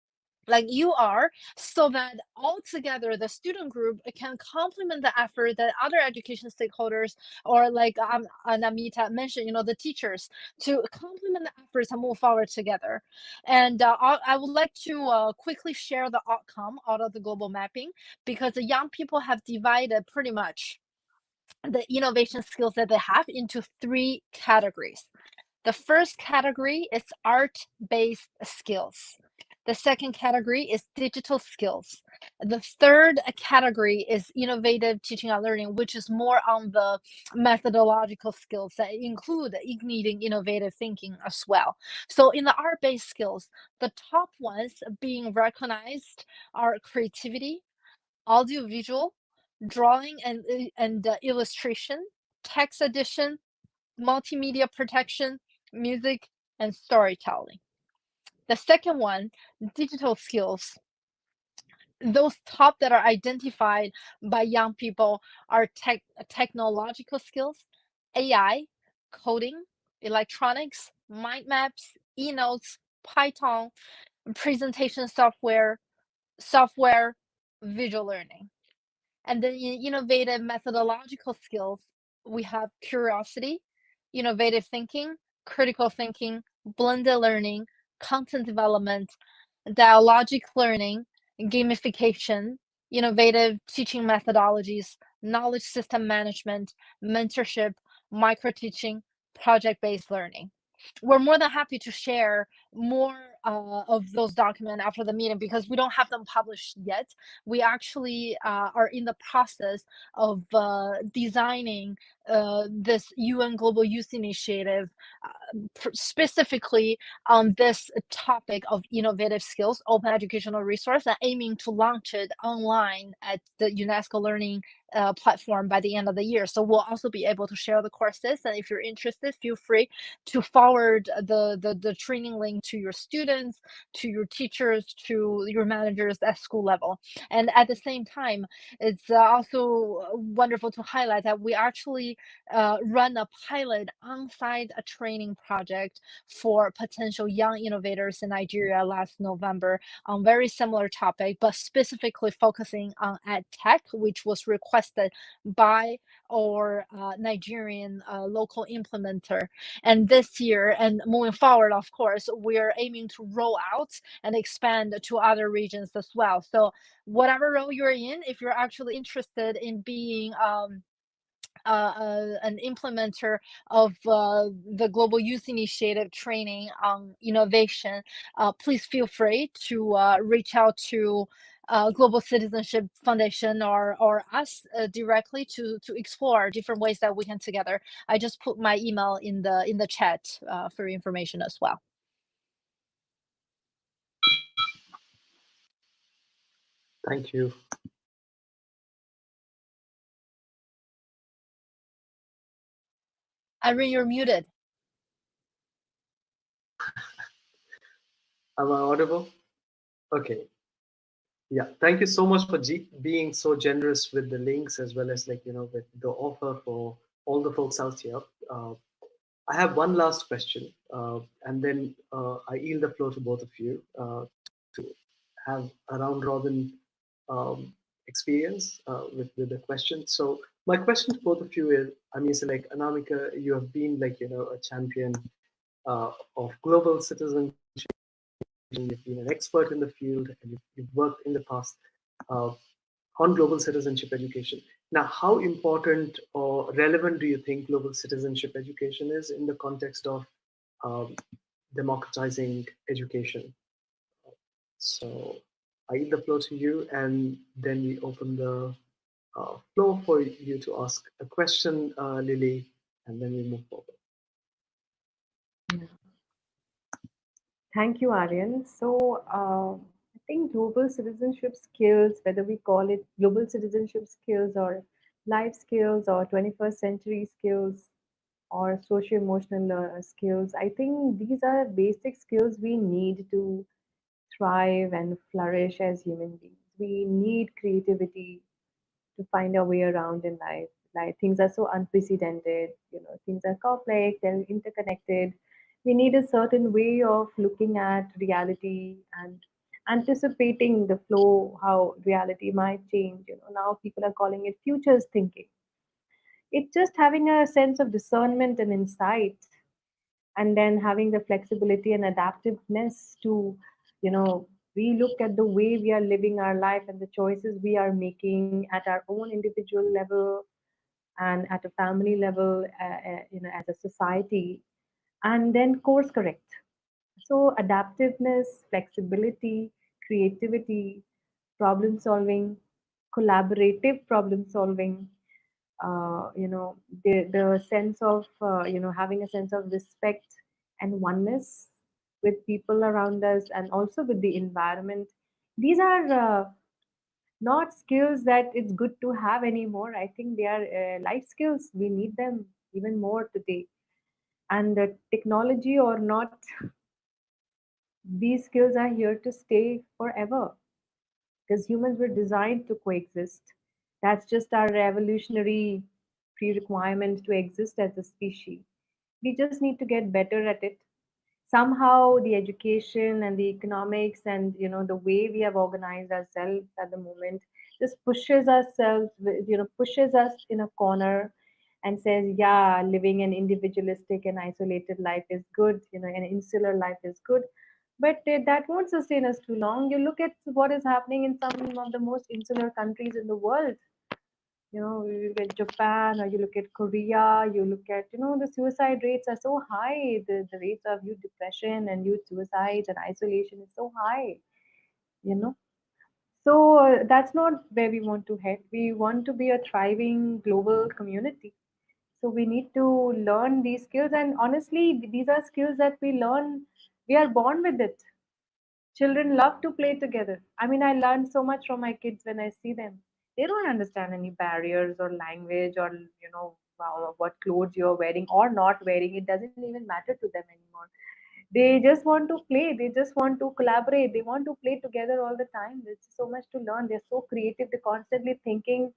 are, so that altogether the student group can complement the effort that other education stakeholders or like Anamita mentioned, the teachers, to complement the efforts and move forward together. And I would like to quickly share the outcome out of the global mapping, because the young people have divided pretty much the innovation skills that they have into three categories. The first category is art-based skills. The second category is digital skills. The third category is innovative teaching and learning, which is more on the methodological skills that include igniting innovative thinking as well. So in the art-based skills, the top ones being recognized are creativity, audiovisual, drawing and illustration, text addition, multimedia protection, music, and storytelling. The second one, digital skills. Those top that are identified by young people are technological skills, AI, coding, electronics, mind maps, e-notes, Python, presentation software, visual learning. And then in innovative methodological skills, we have curiosity, innovative thinking, critical thinking, blended learning, content development, dialogic learning, gamification, innovative teaching methodologies, knowledge system management, mentorship, micro teaching, project based learning. We're more than happy to share more of those documents after the meeting because we don't have them published yet. We actually are in the process of designing this UN Global Youth Initiative specifically on this topic of innovative skills, open educational resource, and aiming to launch it online at the UNESCO Learning platform by the end of the year. So we'll also be able to share the courses. And if you're interested, feel free to forward the training link to your students, to your teachers, to your managers at school level. And at the same time, it's also wonderful to highlight that we actually run a pilot on-site training project for potential young innovators in Nigeria last November on very similar topic, but specifically focusing on ed tech, which was requested by our Nigerian local implementer. And this year and moving forward, of course, we're aiming to roll out and expand to other regions as well. So whatever role you're in, if you're actually interested in being an implementer of the Global Youth Initiative training on innovation, please feel free to reach out to Global Citizenship Foundation or us directly to explore different ways that we can together. I just put my email in the chat for your information as well. Thank you. Irene, you're muted. Am I audible? Okay. Yeah. Thank you so much for being so generous with the links as well as with the offer for all the folks out here. I have one last question, and then I yield the floor to both of you to have a round robin experience with the question. So my question to both of you is, I mean, so Anamika, you have been a champion of global citizenship. You've been an expert in the field, and you've worked in the past uh, on global citizenship education. Now, how important or relevant do you think global citizenship education is in the context of um, democratizing education? So I yield the floor to you, and then we open the floor for you to ask a question, Lily, and then we move forward. Yeah. Thank you, Aryan. So, I think global citizenship skills, whether we call it global citizenship skills or life skills or 21st century skills or socio-emotional skills, I think these are basic skills we need to thrive and flourish as human beings. We need creativity to find our way around in life. Like things are so unprecedented, things are complex and interconnected. We need a certain way of looking at reality and anticipating the flow, how reality might change. Now people are calling it futures thinking. It's just having a sense of discernment and insight, and then having the flexibility and adaptiveness to, you know, we look at the way we are living our life and the choices we are making at our own individual level and at a family level, as a society, and then course correct. So adaptiveness, flexibility, creativity, problem solving, collaborative problem solving, the sense of having a sense of respect and oneness with people around us and also with the environment. These are not skills that it's good to have anymore. I think they are life skills. We need them even more today. And the technology or not, these skills are here to stay forever because humans were designed to coexist. That's just our evolutionary pre-requirement to exist as a species. We just need to get better at it. Somehow the education and the economics and the way we have organized ourselves at the moment just pushes ourselves, pushes us in a corner and says, yeah, living an individualistic and isolated life is good, an insular life is good. But that won't sustain us too long. You look at what is happening in some of the most insular countries in the world. You look at Japan, or you look at Korea, you look at, the suicide rates are so high. The rates of youth depression and youth suicides and isolation is so high, you know. So that's not where we want to head. We want to be a thriving global community. So we need to learn these skills. And honestly, these are skills that we learn, we are born with it. Children love to play together. I mean, I learn so much from my kids when I see them. They don't understand any barriers or language or, what clothes you're wearing or not wearing. It doesn't even matter to them anymore. They just want to play. They just want to collaborate. They want to play together all the time. There's so much to learn. They're so creative. They're constantly thinking,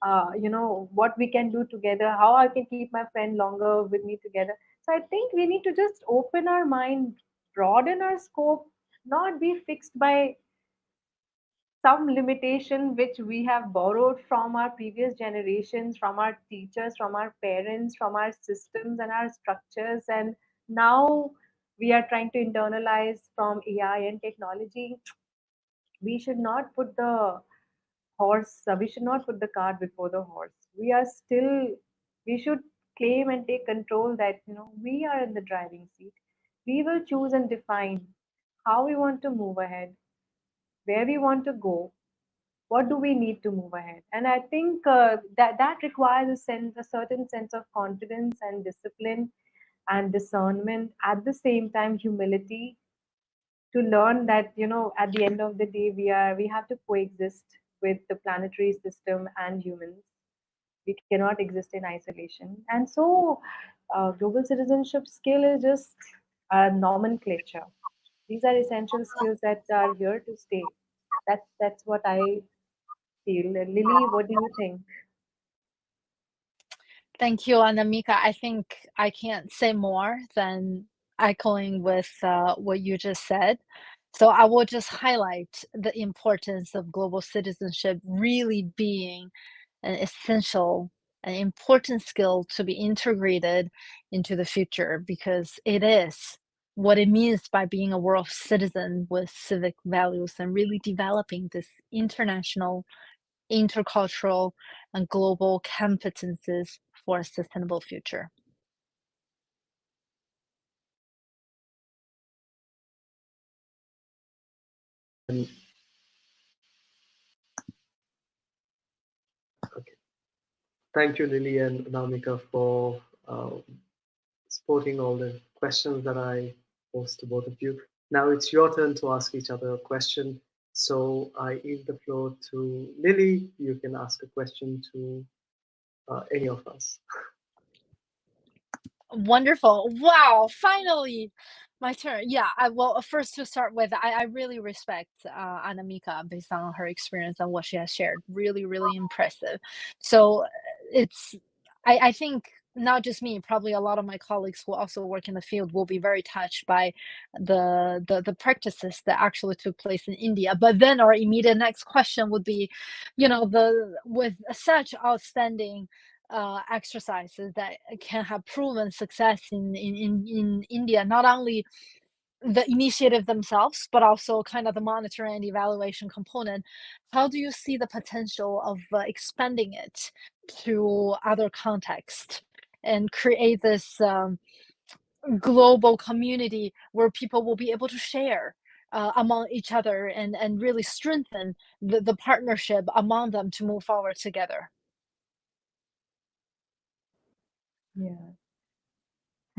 what we can do together, how I can keep my friend longer with me together. So I think we need to just open our mind, broaden our scope, not be fixed by some limitation which we have borrowed from our previous generations, from our teachers, from our parents, from our systems and our structures. And now we are trying to internalize from AI and technology. We should not put the we should not put the cart before the horse. We should claim and take control that, we are in the driving seat. We will choose and define how we want to move ahead, where we want to go, what do we need to move ahead. And I think that requires a certain sense of confidence and discipline and discernment, at the same time humility, to learn that, at the end of the day, we have to coexist with the planetary system and humans. We cannot exist in isolation. And so global citizenship skill is just a nomenclature. These are essential skills that are here to stay. That's what I feel. Lily, what do you think? Thank you, Anamika. I think I can't say more than echoing with what you just said. So I will just highlight the importance of global citizenship really being an essential an important skill to be integrated into the future because it is what it means by being a world citizen with civic values and really developing this international, intercultural, and global competences for a sustainable future. And okay. Thank you, Lily and Namika, for supporting all the questions that I posed to both of you. Now it's your turn to ask each other a question. So I yield the floor to Lily. You can ask a question to any of us. Wonderful. Wow, finally my turn. Yeah, first to start with, I really respect Anamika based on her experience and what she has shared. Really, really impressive. So it's, I think not just me, probably a lot of my colleagues who also work in the field will be very touched by the practices that actually took place in India. But then our immediate next question would be, the with such outstanding exercises that can have proven success in India, not only the initiative themselves, but also kind of the monitoring and evaluation component. How do you see the potential of expanding it to other contexts and create this global community where people will be able to share among each other and really strengthen the partnership among them to move forward together? Yeah.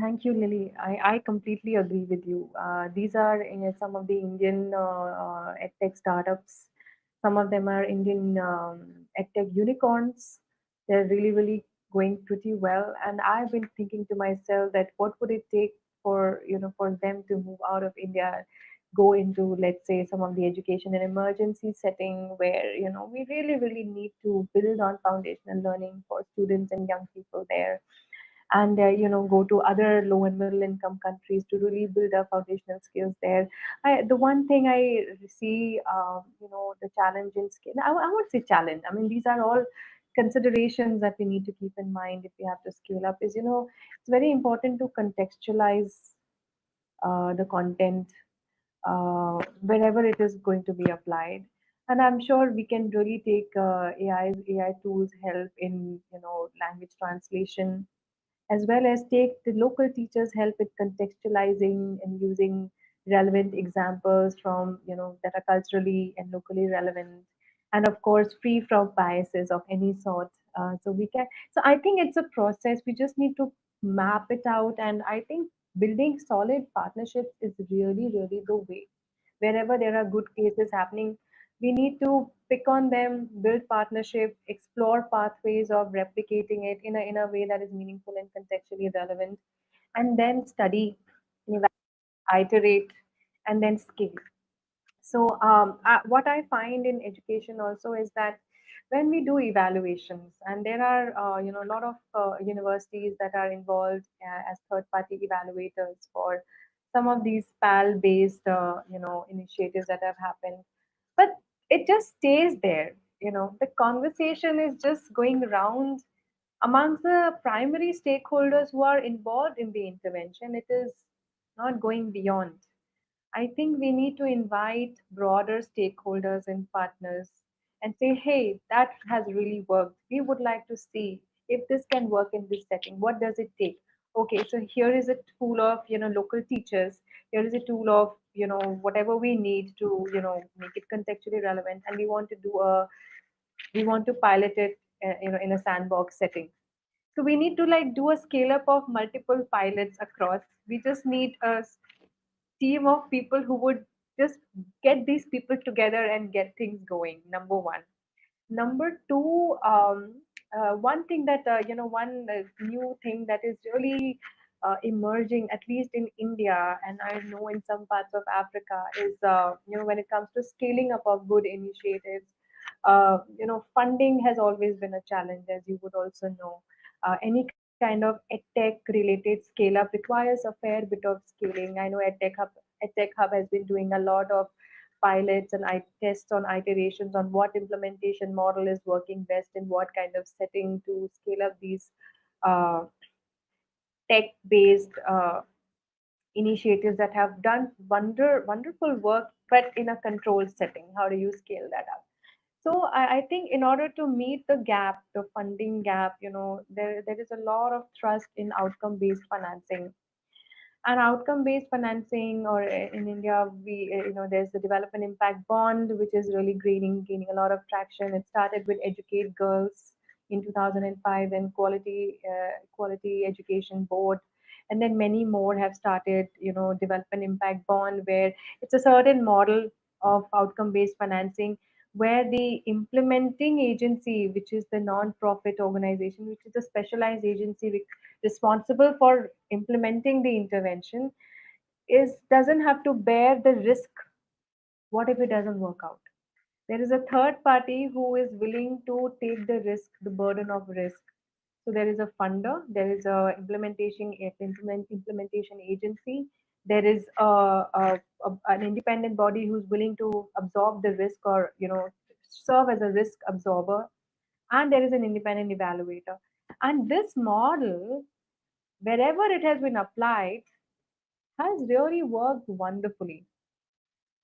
Thank you, Lily. I completely agree with you. These are some of the Indian edtech startups. Some of them are Indian edtech unicorns. They're really, really going pretty well. And I've been thinking to myself that what would it take for them to move out of India, go into, let's say, some of the education and emergency setting where, we really, really need to build on foundational learning for students and young people there. and go to other low and middle income countries to really build our foundational skills there. The one thing I see, the challenge in skill, I won't say challenge, I mean these are all considerations that we need to keep in mind if we have to scale up, is it's very important to contextualize the content wherever it is going to be applied. And I'm sure we can really take AI tools help in language translation, as well as take the local teachers help with contextualizing and using relevant examples from that are culturally and locally relevant, and of course free from biases of any sort. So I think it's a process, we just need to map it out, and I think building solid partnerships is really really the way. Wherever there are good cases happening, we need to pick on them, build partnership, explore pathways of replicating it in a way that is meaningful and contextually relevant, and then study, iterate, and then scale. So, what I find in education also is that when we do evaluations, and there are a lot of universities that are involved as third-party evaluators for some of these PAL-based initiatives that have happened, but it just stays there. The conversation is just going around amongst the primary stakeholders who are involved in the intervention. It is not going beyond. I think we need to invite broader stakeholders and partners and say, hey, that has really worked. We would like to see if this can work in this setting. What does it take? Okay, so here is a tool of local teachers. Here is a tool of whatever we need to make it contextually relevant, and we want to pilot it in a sandbox setting. So we need to like do a scale up of multiple pilots across. We just need a team of people who would just get these people together and get things going. Number one. Number two, one thing that one new thing that is really emerging, at least in India, and I know in some parts of Africa, is when it comes to scaling up of good initiatives. Funding has always been a challenge, as you would also know. Any kind of edtech related scale up requires a fair bit of scaling. I know EdTech Hub has been doing a lot of pilots and tests on iterations on what implementation model is working best in what kind of setting to scale up these uh, tech based initiatives that have done wonderful work, but in a controlled setting. How do you scale that up? So I think in order to meet the gap, the funding gap, there is a lot of trust in outcome based financing. And outcome based financing, or in India we there's the development impact bond, which is really gaining a lot of traction. It started with Educate Girls in 2005, and quality education board, and then many more have started. Development impact bond, where it's a certain model of outcome based financing, where the implementing agency, which is the non-profit organization, which is a specialized agency responsible for implementing the intervention, is doesn't have to bear the risk. What if it doesn't work out? There is a third party who is willing to take the risk, the burden of risk. So there is a funder, there is a implementation agency, there is an independent body who's willing to absorb the risk, or serve as a risk absorber, and there is an independent evaluator. And this model, wherever it has been applied, has really worked wonderfully.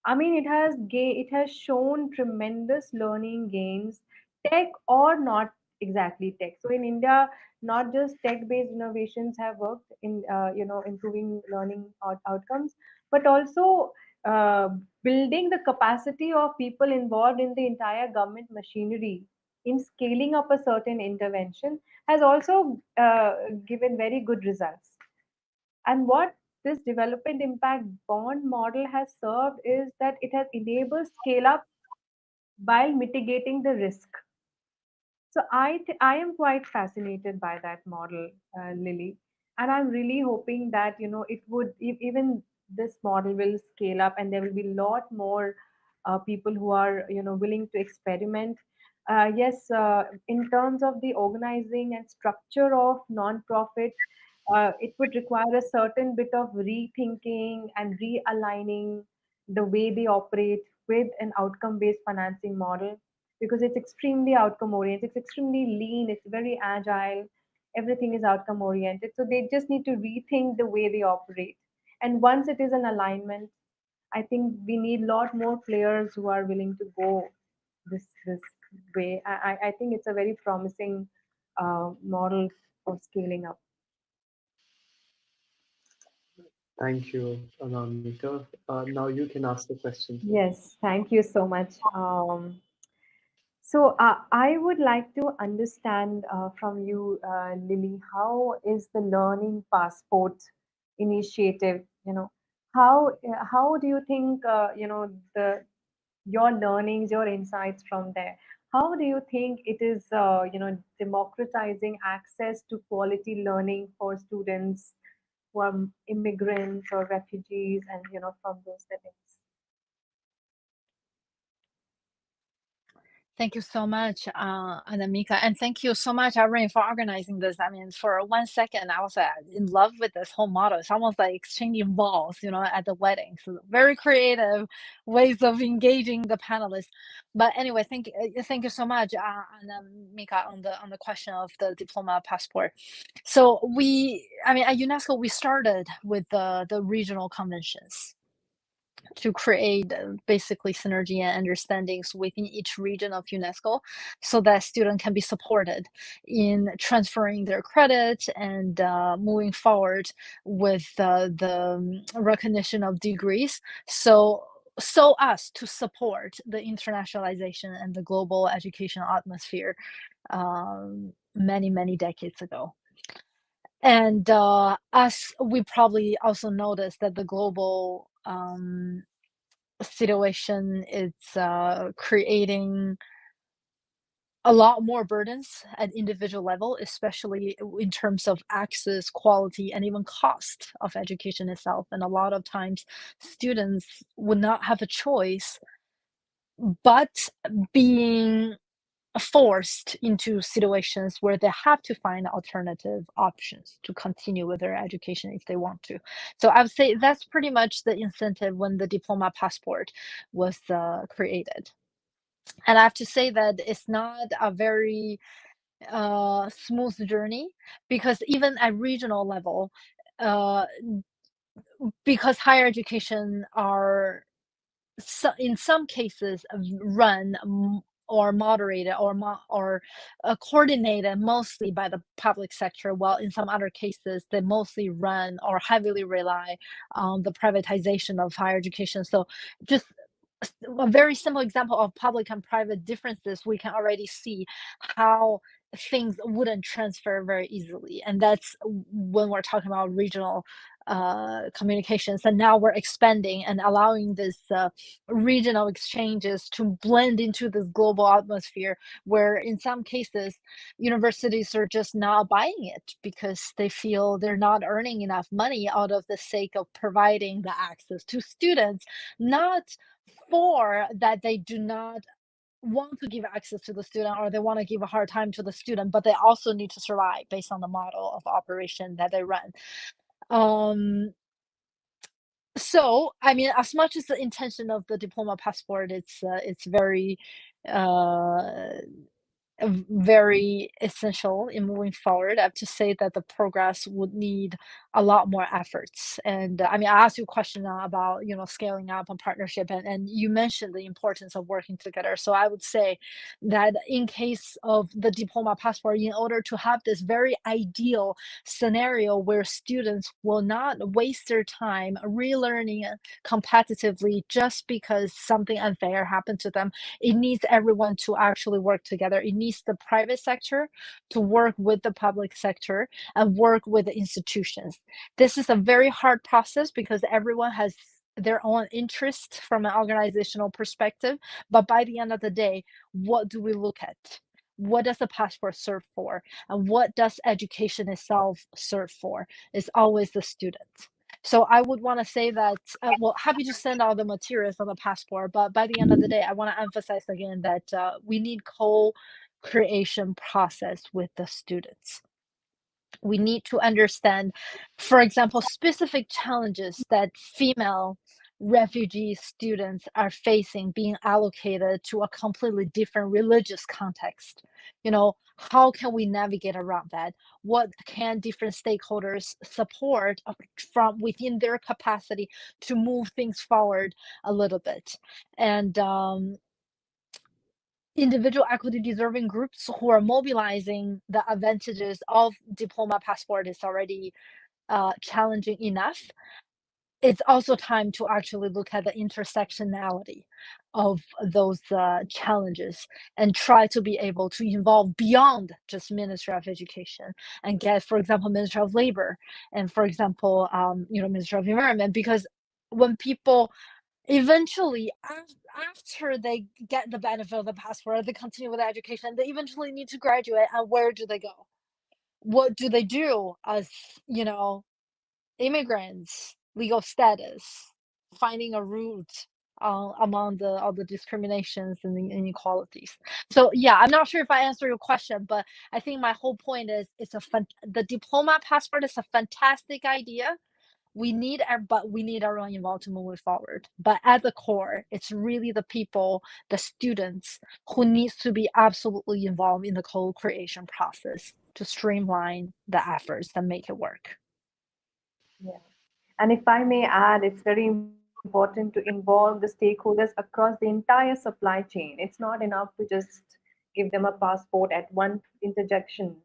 I mean, it has shown tremendous learning gains, tech or not exactly tech. So in India, not just tech-based innovations have worked in improving learning outcomes, but also uh, building the capacity of people involved in the entire government machinery in scaling up a certain intervention has also given very good results. And what this development impact bond model has served is that it has enabled scale up while mitigating the risk. So I am quite fascinated by that model, Lily, and I'm really hoping that it would even this model will scale up, and there will be a lot more people who are willing to experiment. Yes, in terms of the organizing and structure of non-profit, it would require a certain bit of rethinking and realigning the way they operate with an outcome-based financing model, because it's extremely outcome oriented, it's extremely lean, it's very agile, everything is outcome oriented. So they just need to rethink the way they operate. And once it is an alignment, I think we need a lot more players who are willing to go this way. I think it's a very promising model for scaling up. Thank you, Anamika. Now you can ask the question too. Yes, thank you so much. So I would like to understand from you, Lily, how is the Learning Passport initiative? How do you think the your learnings, your insights from there? How do you think it is democratizing access to quality learning for students who are immigrants or refugees, and from those settings? Thank you so much, Anamika, and thank you so much, Irene, for organizing this. I mean, for 1 second, I was in love with this whole model. It's almost like exchanging balls, at the wedding. So very creative ways of engaging the panelists. But anyway, thank you so much, Anamika, on the question of the diploma passport. So I mean, at UNESCO, we started with the regional conventions to create basically synergy and understandings within each region of UNESCO so that students can be supported in transferring their credit and moving forward with the recognition of degrees. So as to support the internationalization and the global education atmosphere many decades ago. And as we probably also noticed that the global situation is creating a lot more burdens at individual level, especially in terms of access, quality, and even cost of education itself. And a lot of times, students would not have a choice but being forced into situations where they have to find alternative options to continue with their education if they want to. So I would say that's pretty much the incentive when the diploma passport was created. And I have to say that it's not a very smooth journey, because even at regional level, uh, because higher education are in some cases run or moderated or coordinated mostly by the public sector, while in some other cases they mostly run or heavily rely on the privatization of higher education. So just a very simple example of public and private differences, we can already see how things wouldn't transfer very easily. And that's when we're talking about regional communications. And now we're expanding and allowing this regional exchanges to blend into this global atmosphere, where in some cases universities are just not buying it because they feel they're not earning enough money out of the sake of providing the access to students, not for that they do not want to give access to the student or they want to give a hard time to the student, but they also need to survive based on the model of operation that they run. Um, so I mean, as much as the intention of the diploma passport, it's uh, very essential in moving forward. I have to say that the progress would need a lot more efforts. And I mean, I asked you a question now about scaling up and partnership, and you mentioned the importance of working together. So I would say that in case of the diploma passport, in order to have this very ideal scenario where students will not waste their time relearning competitively just because something unfair happened to them, it needs everyone to actually work together. It needs the private sector to work with the public sector and work with the institutions. This is a very hard process because everyone has their own interest from an organizational perspective. But by the end of the day, what do we look at? What does the passport serve for? And what does education itself serve for? It's always the student. So I would want to say that, well, happy to send all the materials on the passport, but by the end of the day, I want to emphasize again that we need co-creation process with the students. We need to understand, for example, specific challenges that female refugee students are facing being allocated to a completely different religious context. How can we navigate around that? What can different stakeholders support from within their capacity to move things forward a little bit? And individual equity deserving groups who are mobilizing the advantages of diploma passport is already challenging enough. It's also time to actually look at the intersectionality of those challenges and try to be able to involve beyond just Ministry of Education and get, for example, Ministry of Labor and, for example, Ministry of Environment, because when people eventually, after they get the benefit of the passport, they continue with the education, they eventually need to graduate, and where do they go? What do they do as, you know, immigrants, legal status, finding a route among all the discriminations and the inequalities. So yeah, I'm not sure if I answered your question, but I think my whole point is the diploma passport is a fantastic idea. But we need everyone involved to move it forward. But at the core, it's really the people, the students, who needs to be absolutely involved in the co-creation process to streamline the efforts and make it work. Yeah. And if I may add, it's very important to involve the stakeholders across the entire supply chain. It's not enough to just give them a passport at one interjection,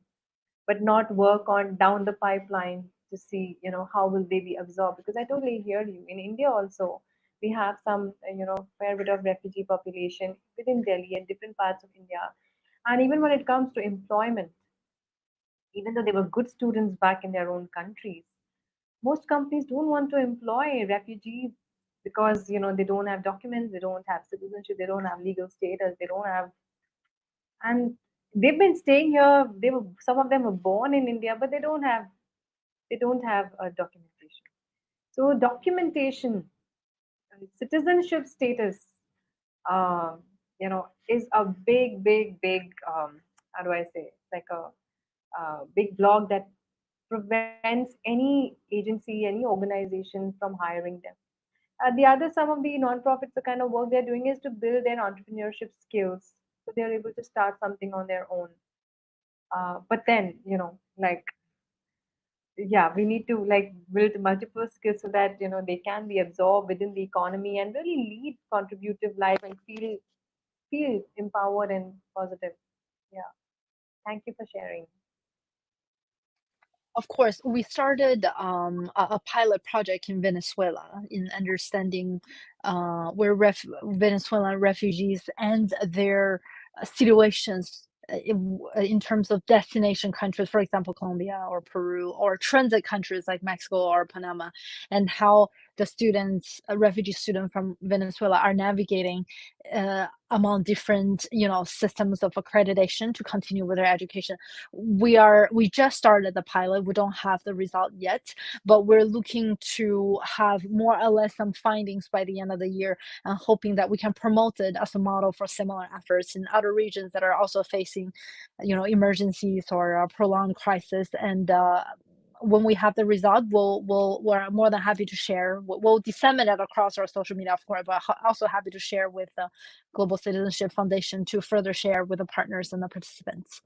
but not work on down the pipeline to see, how will they be absorbed. Because I totally hear you. In India also, we have some, fair bit of refugee population within Delhi and different parts of India. And even when it comes to employment, even though they were good students back in their own countries, most companies don't want to employ refugees because they don't have documents, they don't have citizenship, they don't have legal status, they don't have, and they've been staying here. Some of them were born in India, but they don't have a documentation. So documentation, citizenship status, is a big, big, big. How do I say? Like a big block that prevents any agency, any organization from hiring them. The other, some of the nonprofits, the kind of work they're doing is to build their entrepreneurship skills, so they're able to start something on their own. But then, like, yeah, we need to like build multiple skills so that they can be absorbed within the economy and really lead contributive life and feel empowered and positive. Yeah, thank you for sharing. Of course, we started a pilot project in Venezuela in understanding where Venezuelan refugees and their situations in terms of destination countries, for example, Colombia or Peru, or transit countries like Mexico or Panama, and how the students, refugee students from Venezuela, are navigating among different, systems of accreditation to continue with their education. We just started the pilot. We don't have the result yet, but we're looking to have more or less some findings by the end of the year, and hoping that we can promote it as a model for similar efforts in other regions that are also facing, emergencies or prolonged crisis. And when we have the result, we're more than happy to share. We'll disseminate it across our social media, of course, but also happy to share with the Global Citizenship Foundation to further share with the partners and the participants.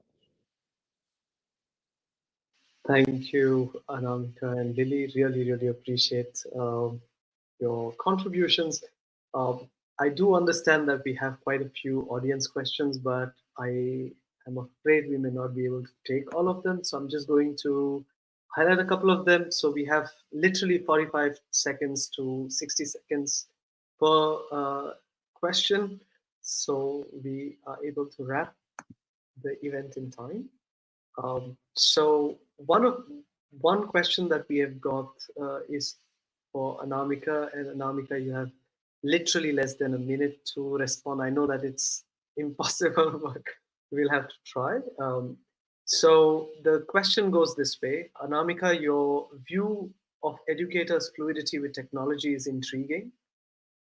Thank you, Anamika and Lily. Really, really appreciate your contributions. I do understand that we have quite a few audience questions, but I am afraid we may not be able to take all of them. So I'm just going to highlight a couple of them. So we have literally 45 seconds to 60 seconds per question. So we are able to wrap the event in time. So one question that we have got is for Anamika, and Anamika, you have literally less than a minute to respond. I know that it's impossible, but we'll have to try. So the question goes this way, Anamika, your view of educators' fluidity with technology is intriguing,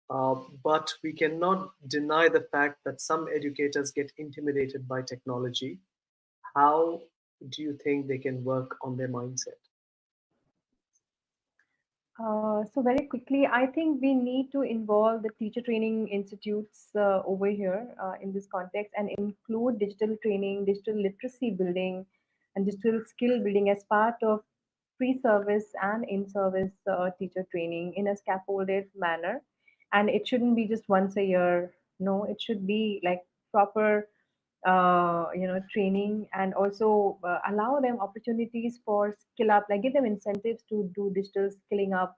but we cannot deny the fact that some educators get intimidated by technology. How do you think they can work on their mindset? So very quickly, I think we need to involve the teacher training institutes over here in this context and include digital training, digital literacy building, and digital skill building as part of pre-service and in-service teacher training in a scaffolded manner. And it shouldn't be just once a year. No, it should be like proper training, and also allow them opportunities for skill up, like give them incentives to do digital skilling up,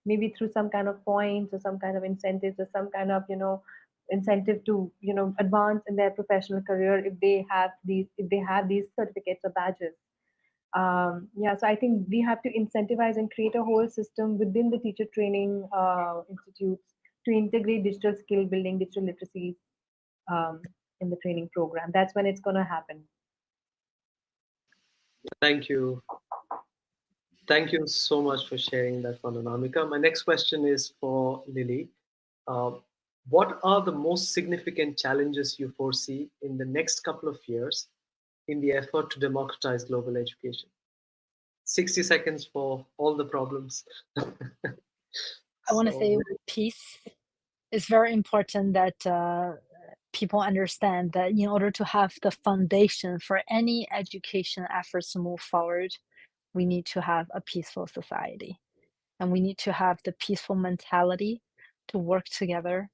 maybe through some kind of points or some kind of incentives or some kind of incentive to advance in their professional career if they have these certificates or badges. Yeah, so I think we have to incentivize and create a whole system within the teacher training institutes to integrate digital skill building, digital literacy um, in the training program. That's when it's going to happen. Thank you. Thank you so much for sharing that one, Anamika. My next question is for Lily. Uh, what are the most significant challenges you foresee in the next couple of years in the effort to democratize global education? 60 seconds for all the problems. I want to So, say peace. It's very important that people understand that in order to have the foundation for any education efforts to move forward, we need to have a peaceful society. And we need to have the peaceful mentality to work together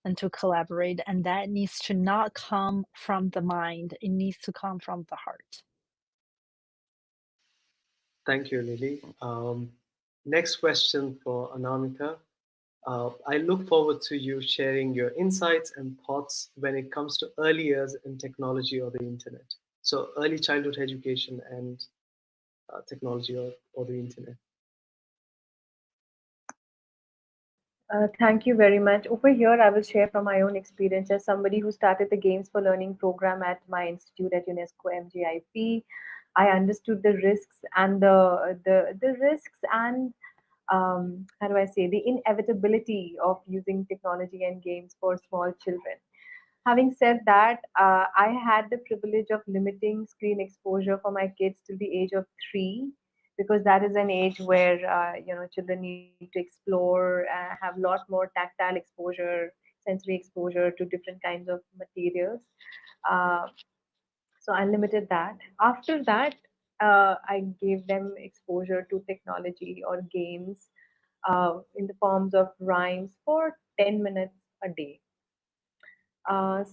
and to collaborate. And that needs to not come from the mind, it needs to come from the heart. thank you, Lily. Next question for Anamika. I look forward to you sharing your insights and thoughts when it comes to early years in technology or the internet. So, early childhood education and technology or the internet. Thank you very much. Over here, I will share from my own experience as somebody who started the Games for Learning program at my institute at UNESCO MGIP. I understood the risks and the risks and how do I say, the inevitability of using technology and games for small children. Having said that, I had the privilege of limiting screen exposure for my kids till the age of 3, because that is an age where children need to explore, have a lot more tactile exposure, sensory exposure to different kinds of materials. Uh, so I limited that. After that, I gave them exposure to technology or games in the forms of rhymes for 10 minutes a day.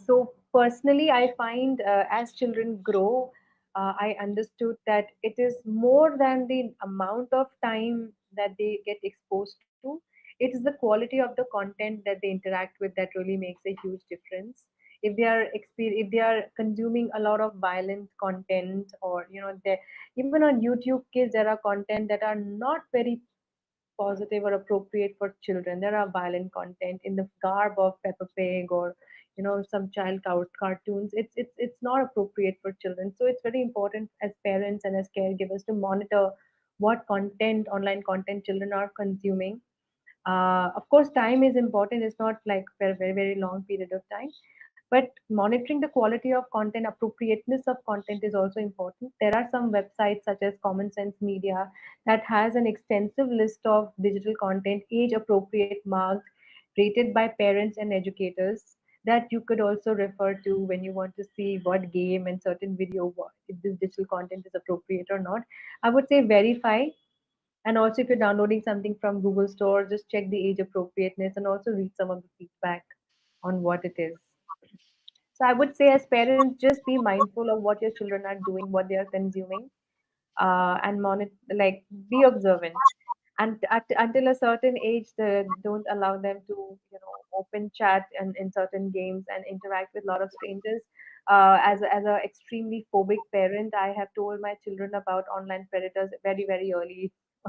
So personally, I find as children grow, I understood that it is more than the amount of time that they get exposed to. It is the quality of the content that they interact with that really makes a huge difference. If they are consuming a lot of violent content, or they, even on YouTube Kids, there are content that are not very positive or appropriate for children. There are violent content in the garb of Peppa Pig, or some cartoons. It's not appropriate for children. So it's very important as parents and as caregivers to monitor what content, online content, children are consuming. Of course, time is important. It's not like for a very, very long period of time. But monitoring the quality of content, appropriateness of content is also important. There are some websites such as Common Sense Media that has an extensive list of digital content, age appropriate, marked, rated by parents and educators, that you could also refer to when you want to see what game and certain video, if this digital content is appropriate or not. I would say verify, and also, if you're downloading something from Google Store, just check the age appropriateness and also read some of the feedback on what it is. So I would say, as parents, just be mindful of what your children are doing, what they are consuming, and monitor, like be observant. And until a certain age, don't allow them to, open chat and in certain games and interact with a lot of strangers. As a extremely phobic parent, I have told my children about online predators very, very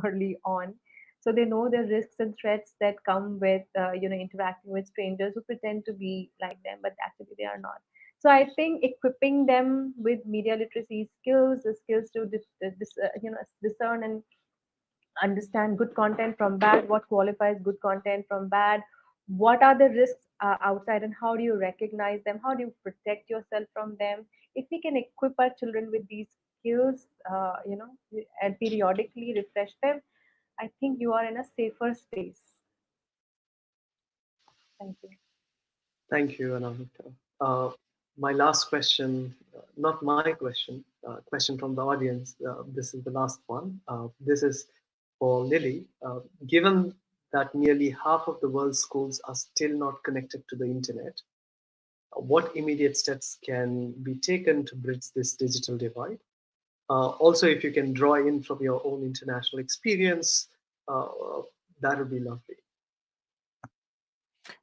early on, so they know the risks and threats that come with interacting with strangers who pretend to be like them, but actually they are not. So I think equipping them with media literacy skills, the skills to discern and understand good content from bad, what qualifies good content from bad, what are the risks outside, and how do you recognize them, how do you protect yourself from them. If we can equip our children with these skills, and periodically refresh them, I think you are in a safer space. Thank you. Thank you, Anamika. My last question, not my question, question from the audience. This is the last one. This is for Lily. Given that nearly half of the world's schools are still not connected to the internet, what immediate steps can be taken to bridge this digital divide? Also, if you can draw in from your own international experience, uh, that would be lovely.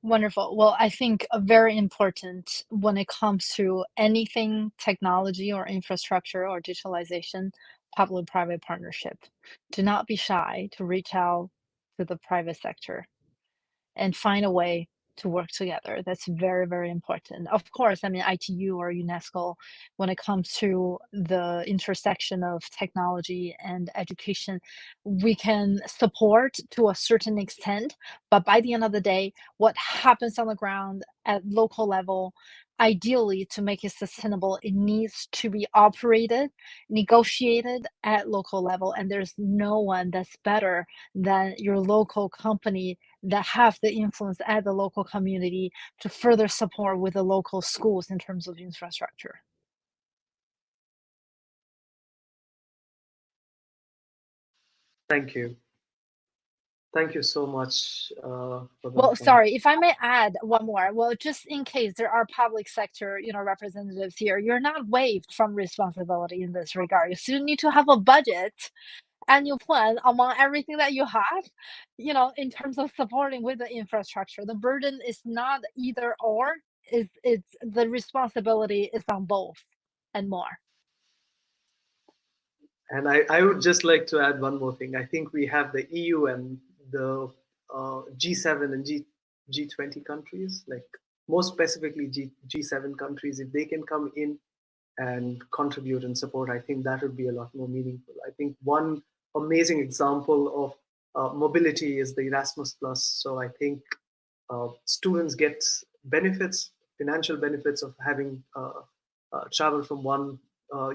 Wonderful. Well, I think very important when it comes to anything technology or infrastructure or digitalization, public-private partnership. Do not be shy to reach out to the private sector and find a way to work together. That's very, very important. Of course, I mean, ITU or UNESCO, when it comes to the intersection of technology and education, we can support to a certain extent. But by the end of the day, what happens on the ground at local level, ideally to make it sustainable, it needs to be operated, negotiated at local level. And there's no one that's better than your local company that have the influence at the local community to further support with the local schools in terms of infrastructure. Thank you. Thank you so much for that Well, one. sorry, if I may add one more. Well, just in case there are public sector, representatives here, you're not waived from responsibility in this regard. You still need to have a budget annual plan among everything that you have, in terms of supporting with the infrastructure. The burden is not either or, it's the responsibility is on both and more. And I would just like to add one more thing. I think we have the EU and the G7 and G20 countries, like more specifically G7 countries, if they can come in and contribute and support, I think that would be a lot more meaningful. I think one amazing example of mobility is the Erasmus Plus. So I think students get benefits, financial benefits of having travel from one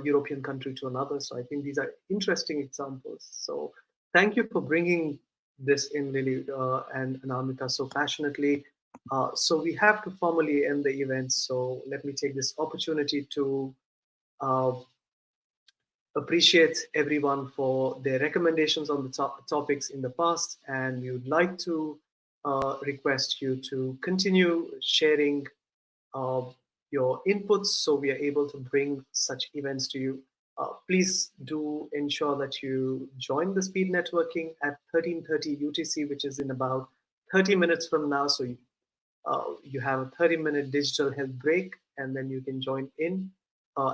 European country to another. So I think these are interesting examples. So thank you for bringing this in, Lily and Anamika, so passionately. So we have to formally end the event. So let me take this opportunity to uh, appreciate everyone for their recommendations on the topics in the past, and we would like to request you to continue sharing uh, your inputs so we are able to bring such events to you. Please do ensure that you join the speed networking at 13:30 UTC, which is in about 30 minutes from now. So you have a 30-minute digital health break, and then you can join in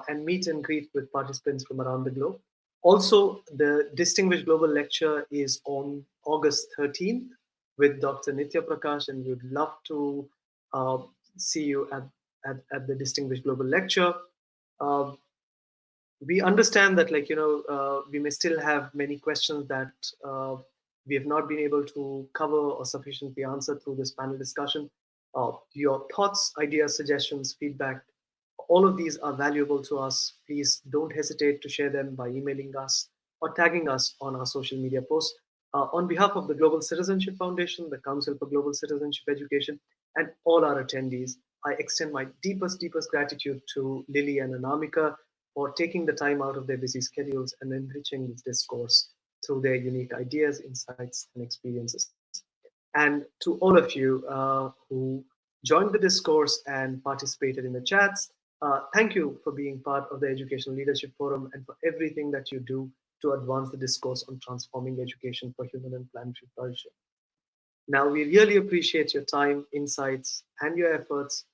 and meet and greet with participants from around the globe. Also, the Distinguished Global Lecture is on August 13th with Dr. Nitya Prakash, and we would love to uh, see you at the Distinguished Global Lecture. Uh, we understand that, we may still have many questions that we have not been able to cover or sufficiently answer through this panel discussion. Your thoughts, ideas, suggestions, feedback, all of these are valuable to us. Please don't hesitate to share them by emailing us or tagging us on our social media posts. On behalf of the Global Citizenship Foundation, the Council for Global Citizenship Education, and all our attendees, I extend my deepest, deepest gratitude to Lily and Anamika for taking the time out of their busy schedules and enriching this discourse through their unique ideas, insights, and experiences. And to all of you who joined the discourse and participated in the chats, thank you for being part of the Educational Leadership Forum and for everything that you do to advance the discourse on transforming education for human and planetary flourishing. Now, we really appreciate your time, insights, and your efforts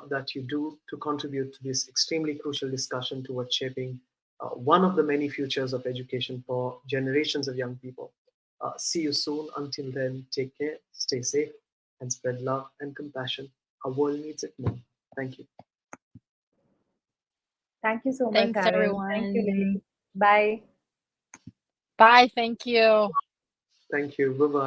that you do to contribute to this extremely crucial discussion towards shaping one of the many futures of education for generations of young people. See you soon. Until then, take care, stay safe, and spread love and compassion. Our world needs it more. Thank you. Thank you so much, Thanks, Aaron. Thank you, everyone. Lily. Bye. Bye. Thank you. Thank you. Bye bye.